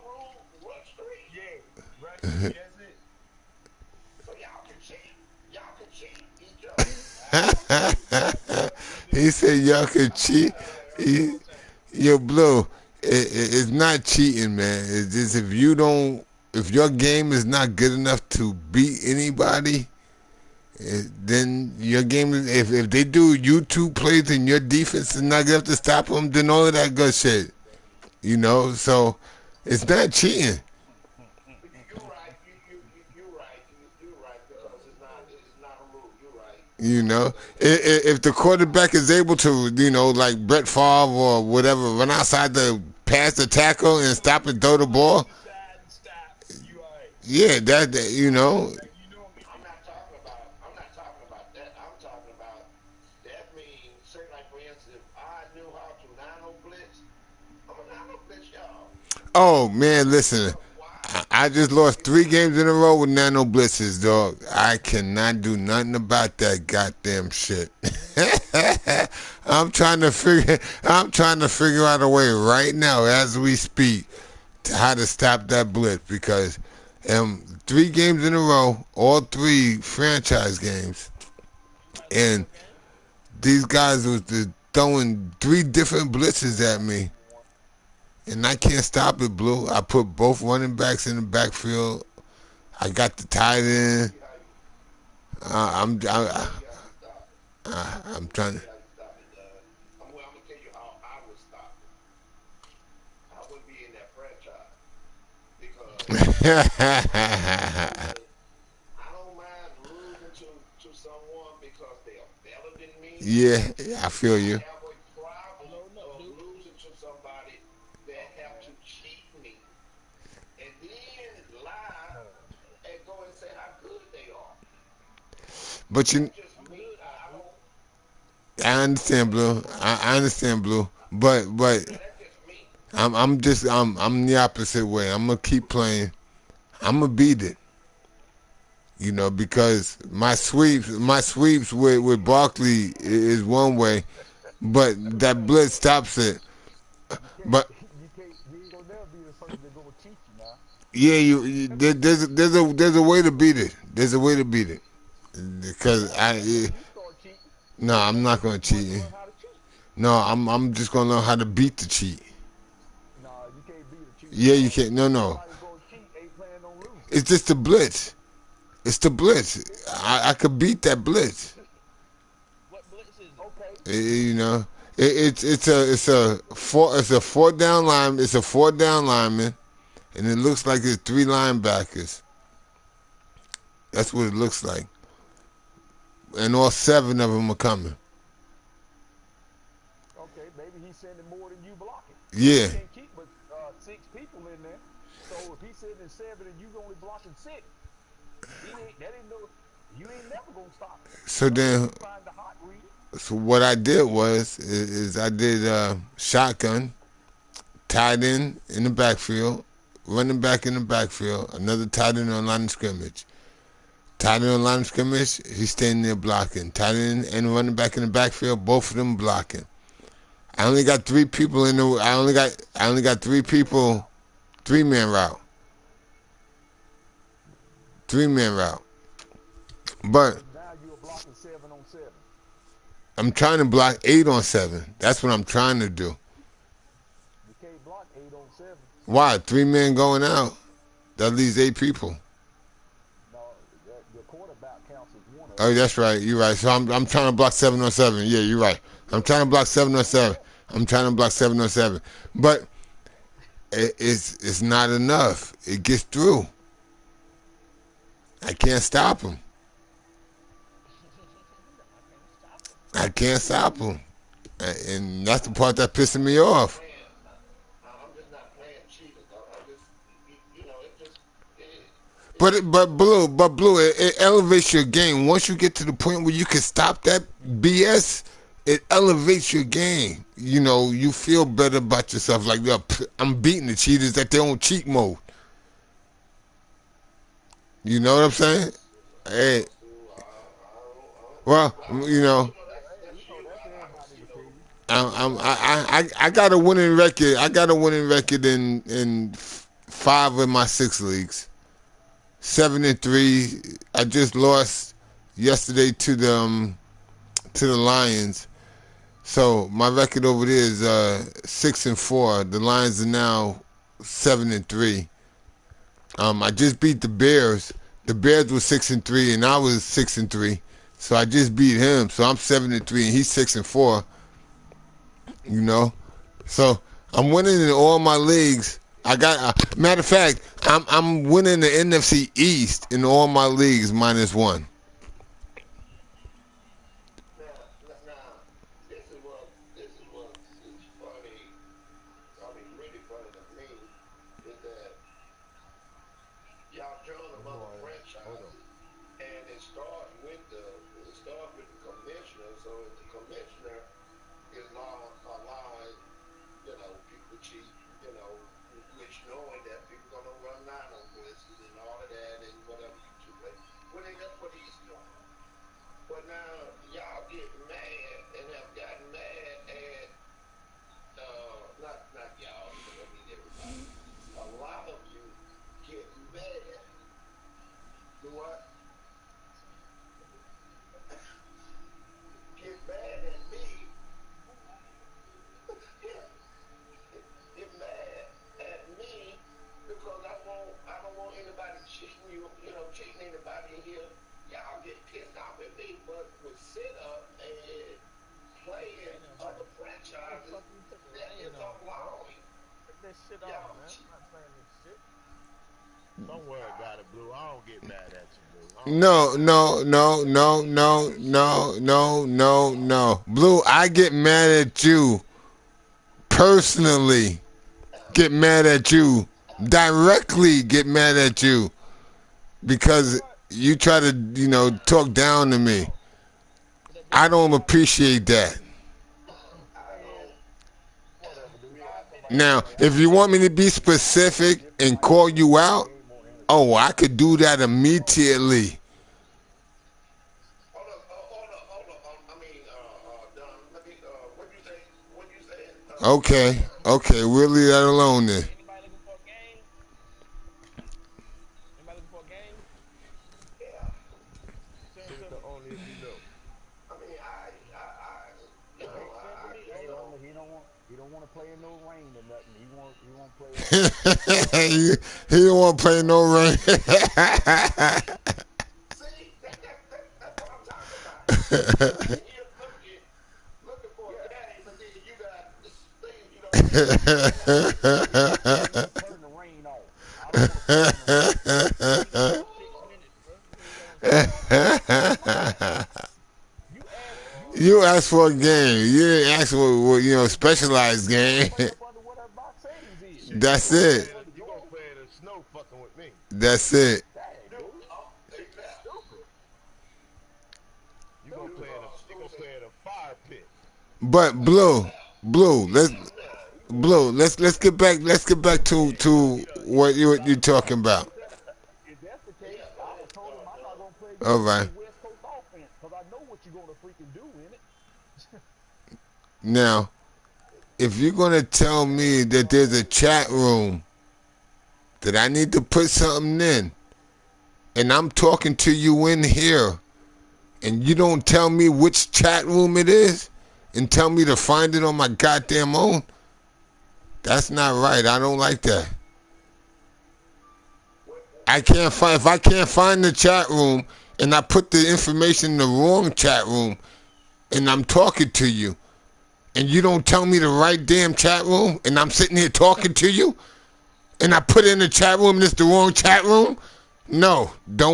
rule, rush 3. Yeah, rush 3. That's it. So y'all can cheat. Y'all can cheat each other. He said y'all could cheat. Yo, Blue, it's not cheating, man. It's just if your game is not good enough to beat anybody, then your game is, if they do YouTube plays and your defense is not good enough to stop them, then all of that good shit. You know, so it's not cheating. You're right. You're right because it's not a rule. You're right. You know, if the quarterback is able to, you know, like Brett Favre or whatever, run outside the pass the tackle and stop and throw the ball. Yeah, that you know. I'm not talking about that. I'm talking about that means, say like for instance, if I knew how to nano blitz, I'm a nano blitz y'all. Oh man, listen. I just lost 3 games in a row with nano blitzes, dog. I cannot do nothing about that goddamn shit. I'm trying to figure out a way right now as we speak to how to stop that blitz because 3 games in a row, all 3 franchise games, and these guys was throwing 3 different blitzes at me. And I can't stop it, Blue. I put both running backs in the backfield. I got the tight end. I'm trying to. I'm gonna tell you how I would stop it. I wouldn't be in that franchise because I don't mind losing to someone because they are better than me. Yeah, I feel you. I have a problem of losing to somebody that have to cheat me and then lie and go and say how good they are. But you. Just me. I understand, Blue. I understand, Blue. But That's just me. I'm the opposite way. I'm gonna keep playing. I'm gonna beat it. Because my sweeps with Barkley is one way, but that blitz stops it. But you ain't gonna never be the person that's gonna cheat you now. yeah, there's a way to beat it. There's a way to beat it. Because You start cheating, no, I'm not gonna you cheat. learn how to cheat. No, I'm just gonna learn how to beat the cheat. Nah, you can't beat a cheat. Yeah, you can't. No. Somebody gonna cheat, ain't planning on losing. It's just the blitz. It's the blitz. I could beat that blitz. What blitz is it? Okay. It's a four down line. It's a 4 down lineman, and it looks like it's 3 linebackers. That's what it looks like, and all 7 of them are coming. Okay, maybe he's sending more than you blocking. Yeah. You can't keep but 6 people in there. So if he's sending 7 and you only blocking 6, you ain't never gonna stop. So then, Find the hot read. so what I did is I did shotgun, tight end in the backfield, running back in the backfield, another tight end on line of scrimmage. Tight end on line of scrimmage, he's standing there blocking. Tight end and running back in the backfield, both of them blocking. I only got 3 people in the. I only got 3 people, 3-man route. 3-man route. But Now you're blocking 7 on 7. I'm trying to block 8 on 7. That's what I'm trying to do. You can't block 8 on 7. Why? 3 men going out. That leaves 8 people. No, your quarterback counts as one. Oh, that's right. You're right. So I'm trying to block 7 on 7. Yeah, you're right. I'm trying to block 7 on 7. I'm trying to block 7 on 7. But it's not enough. It gets through. I can't stop him. I can't stop him. And that's the part that pissing me off. I'm just not playing cheaters, though. I just, it just. But Blue, it elevates your game. Once you get to the point where you can stop that BS, it elevates your game. You feel better about yourself. Like, I'm beating the cheaters at their own cheat mode. You know what I'm saying? Hey, well, I got a winning record. I got a winning record in 5 of my 6 leagues. 7-3. I just lost yesterday to the Lions. So my record over there is 6-4. The Lions are now 7-3. I just beat the Bears. The Bears were 6-3, and I was 6-3. So I just beat him. So I'm 7-3, and he's 6-4. So I'm winning in all my leagues. I got matter of fact, I'm winning the NFC East in all my leagues -1. Now, this is what is funny. I mean, really funny to me is that y'all join another franchise, and it starts with the commissioner. So if the commissioner is allowing, people cheat, which knowing that people gonna run 9 on blitzes and all of that and whatever you do, that's what he's doing. But now y'all get mad and have gotten mad at not y'all, I mean everybody. A lot of you get mad. Do what? Get mad at me. Get mad at me because I don't want anybody cheating cheating anybody in here. Y'all get pissed off at me, but with sit up and playing other franchises, that is allowing. That shit off, man. I'm not playing this shit. Don't worry about it, Blue. I don't get mad at you, Blue. No. Blue, I get mad at you personally. Get mad at you. Directly get mad at you. Because you try to, talk down to me. I don't appreciate that. Now, if you want me to be specific and call you out, oh, I could do that immediately. I mean, Don, let me, what you say? What you saying? Okay, we'll leave that alone then. Anybody looking for a game? Anybody looking for a game? Yeah. Send Sister, to me. only if you know. I mean, you know, Send to me. just don't. He don't want to play in no rain or nothing. He want play. He don't want to play no rain. See, that's what I'm talking about. And you're looking for a game, but then you got this thing, you know. Turn the rain off. I don't want to play in the rain. 6 minutes, bro. You asked for a game. You didn't ask for specialized game. That's it. You gonna play in the snow fucking with me. That's it. You gonna play in a fire pit. But Blue, let's get back to what you're talking about. If that's the case, I told him I'm not gonna play All right. West Coast offense because I know what you're gonna freaking do in it. Now, if you're gonna tell me that there's a chat room that I need to put something in, and I'm talking to you in here, and you don't tell me which chat room it is, and tell me to find it on my goddamn own, that's not right. I don't like that. If I can't find the chat room, and I put the information in the wrong chat room, and I'm talking to you, and you don't tell me the right damn chat room, and I'm sitting here talking to you, and I put in the chat room and it's the wrong chat room? No. I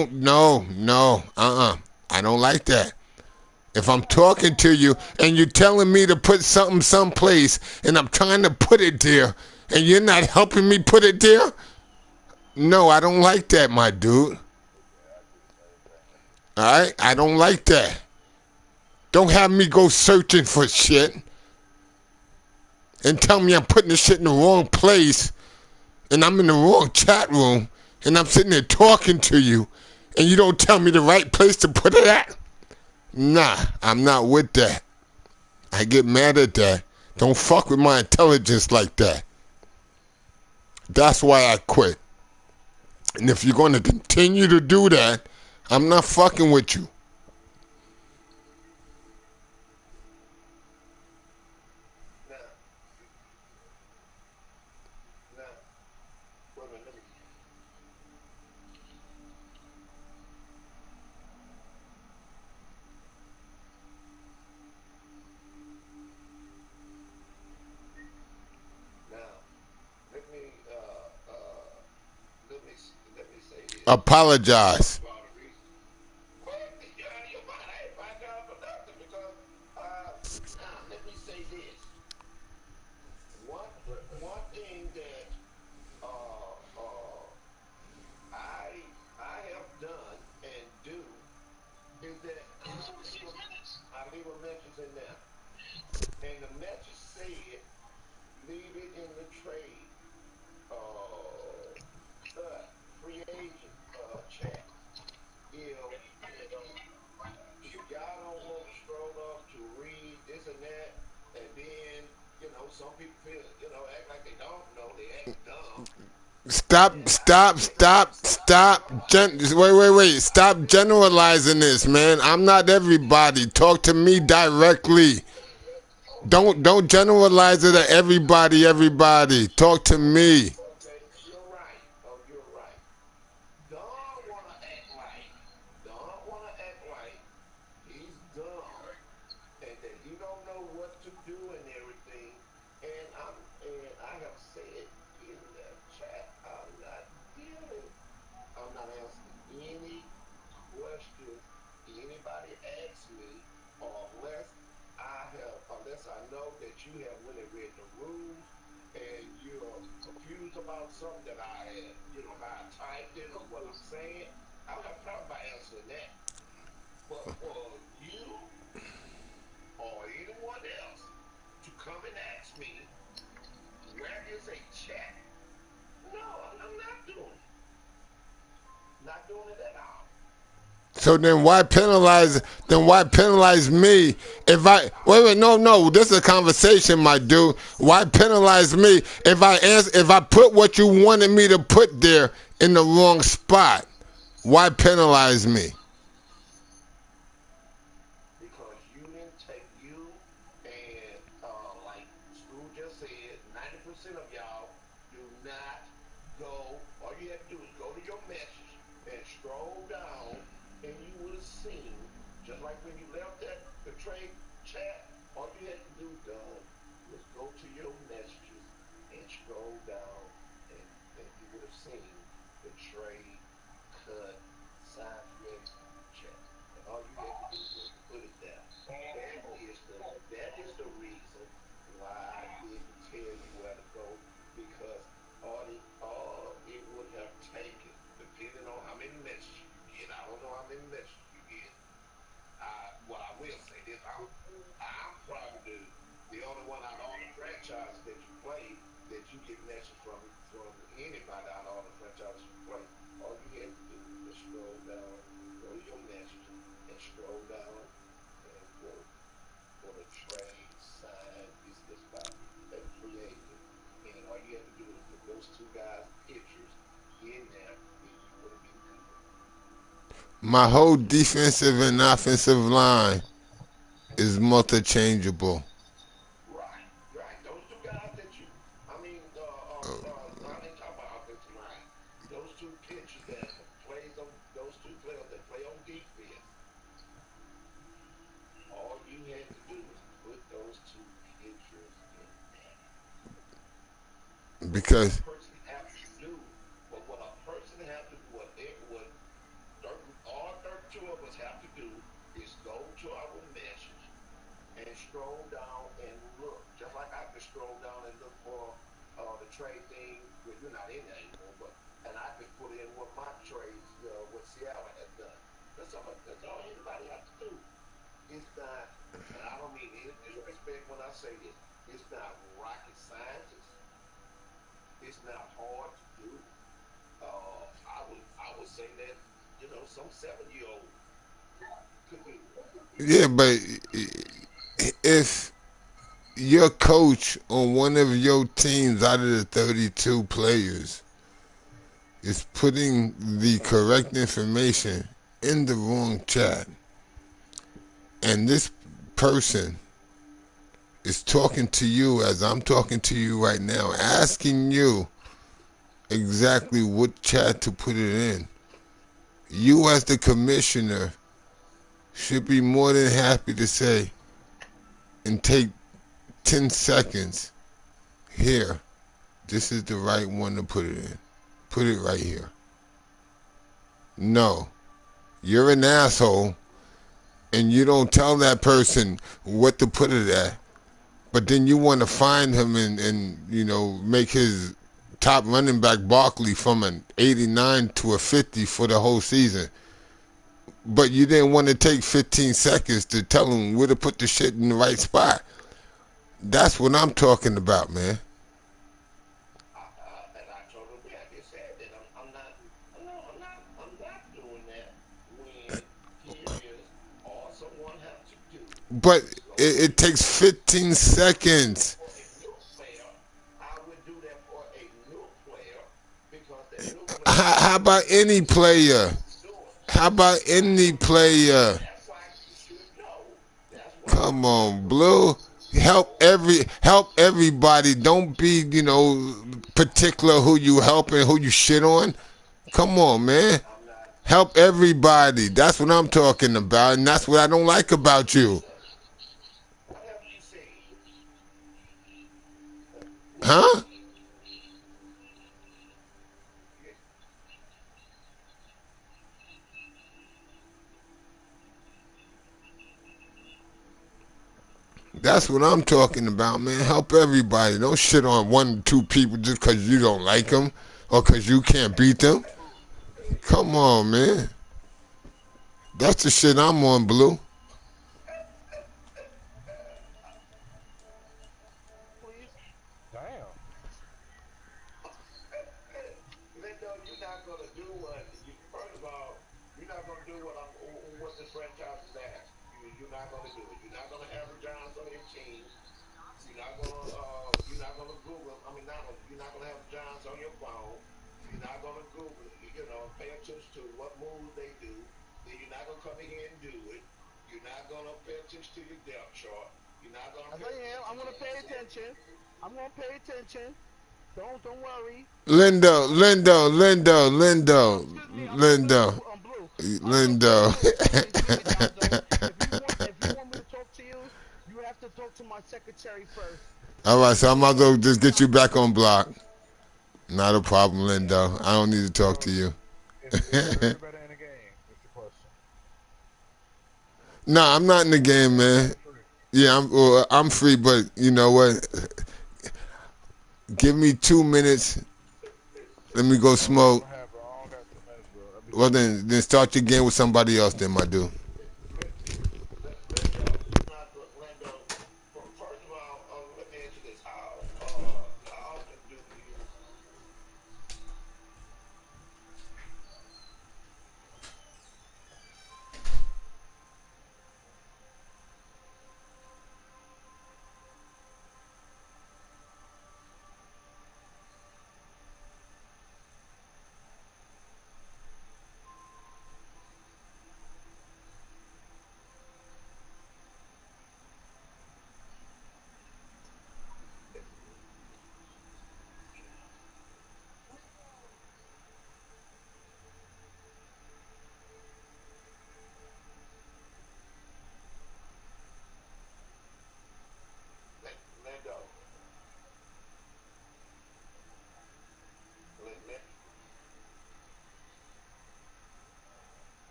don't like that. If I'm talking to you and you're telling me to put something someplace and I'm trying to put it there and you're not helping me put it there, no, I don't like that, my dude. All right? I don't like that. Don't have me go searching for shit and tell me I'm putting the shit in the wrong place and I'm in the wrong chat room and I'm sitting there talking to you and you don't tell me the right place to put it at. Nah, I'm not with that. I get mad at that. Don't fuck with my intelligence like that. That's why I quit. And if you're going to continue to do that, I'm not fucking with you. Apologize. Let me say this. One thing that I have done and do is that I leave a message in there. And the message said, leave it in the trade. Free agent chat. If y'all don't want to stroll up to read this and that, and then, some people feel, act like they don't know, they act dumb. Stop. Wait. Stop generalizing this, man. I'm not everybody. Talk to me directly. Don't generalize it to everybody. Talk to me. Okay, you're right. Oh, you're right. Don't want to act like he's dumb and that he don't know what to do and everything. And I have said in the chat, I'm not answering any questions anybody asks me, unless I know that you have really read the rules and you're confused about something that I had, how I typed it or what I'm saying. I don't have a problem by answering that. But for you or anyone else to come and ask me, where just say check. No, I'm not doing it. Not doing it at all. So then why penalize? Then why penalize me if I wait? No. This is a conversation, my dude. Why penalize me if I answer? If I put what you wanted me to put there in the wrong spot? Why penalize me? Because you didn't take you and like Screw just said, 90% of y'all do not go. All you have to do is go to your message and scroll down, and you would have seen, just like when you left the trade chat, all you had to do, Doug, was go to your messages and scroll down, and you would have seen the trade cut sign free agent chat. And all you had to do was put it there. That is the reason why I didn't tell you where to go, because all it would have taken, depending on how many messages you get. I don't know how many messages you get. Well, I will say this: I'm probably the only one out of all the franchises that you play that you get messages from anybody out of all the franchises you play. All you had to do was scroll down, go to your messages, and scroll down and look for the trade sign is this spot at free agent. And all you had to do is put those two guys' pictures in there, and you would have been good. My whole defensive and offensive line is multi-changeable. Right. Those two guys that you, I ain't talking about offensive line. Those two pitchers that those two players that play on defense. All you had to do was put those two pictures in there. Because What a person has to do, what a person has to do, all 32 of us have to do is go to our message and scroll down and look. Just like I could scroll down and look for the trade thing. Well, you're not in there anymore, and I could put in what my trades, what Seattle has done. That's all anybody has to do. It's not, and I don't mean any disrespect when I say this, it's not rocket science. It's not hard to do. I would say that, some 7-year-old could do it. yeah, but if your coach on one of your teams out of the 32 players is putting the correct information in the wrong chat, and this person is talking to you as I'm talking to you right now, asking you exactly what chat to put it in, you as the commissioner should be more than happy to say and take 10 seconds. Here, this is the right one to put it in. Put it right here. No, you're an asshole, and you don't tell that person what to put it at. But then you want to find him and make his top running back Barkley from an 89 to a 50 for the whole season. But you didn't want to take 15 seconds to tell him where to put the shit in the right spot. That's what I'm talking about, man. And I told him, I just said that I'm not doing that when here is all someone has to do. But it takes 15 seconds. For a new player, I would do that for a new player because the new player. How about any player? How about any player? That's why you should know. Come on, Blue. Help everybody. Don't be, particular who you help and who you shit on. Come on, man. Help everybody. That's what I'm talking about, and that's what I don't like about you. Huh? That's what I'm talking about, man. Help everybody. Don't shit on 1 or 2 people just because you don't like them or because you can't beat them. Come on, man. That's the shit I'm on, Blue. Damn. do what. First of all, you're not gonna do what this franchise is asking. You're not gonna do it. You're not gonna have the Giants on your team. You're not gonna Google. I mean, you're not gonna have the Giants on your phone. You're not gonna Google. Pay attention to what moves they do. Then you're not gonna come in here and do it. You're not gonna pay attention to your depth chart. You're not gonna. As I am, I'm gonna pay attention. I'm gonna pay attention. Don't worry. Lindo. Excuse me, I'm blue. Lindo. If you want me to talk to you, you have to talk to my secretary first. All right, so I might as well just get you back on block. Not a problem, Lindo. I don't need to talk to you. No, I'm not in the game, man. Yeah, I'm free, but you know what? Give me 2 minutes. Let me go smoke. Well, then start your game with somebody else, then, my dude.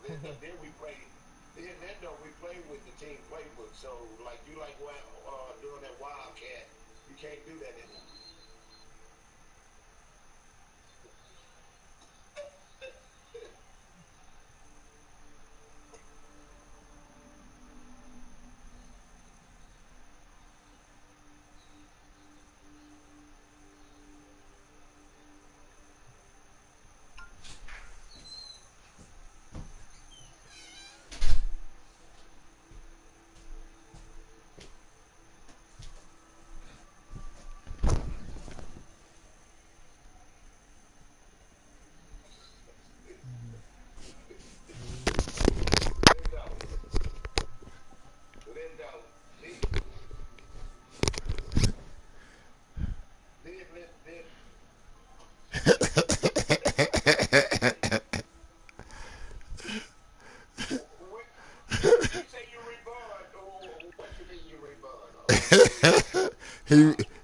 Then we play with the team playbook. So like doing that wildcat, you can't do that anymore.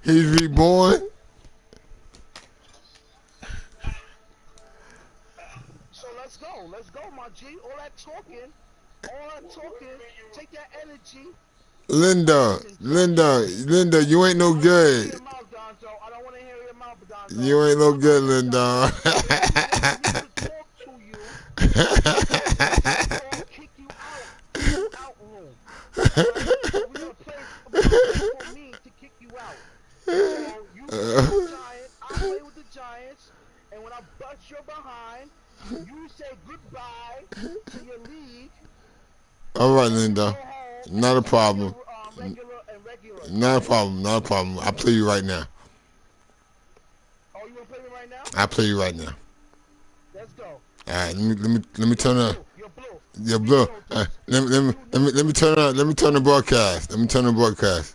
He's reborn. So let's go, my G. All that talking, take that energy. Linda, you ain't no good. I don't want to hear your mouth, Donzo. You ain't no good, Linda. Kick you out room. We're gonna play for me to kick you out. So you play with the Giants, I play with the Giants, and when I bust your behind, you say goodbye to your league. All right, Linda. Not a problem. Not a problem. I'll play you right now. Oh, you wanna play me right now? I'll play you right now. Let's go. All right, let me turn on. You're blue. Let me turn on. Let me turn the broadcast.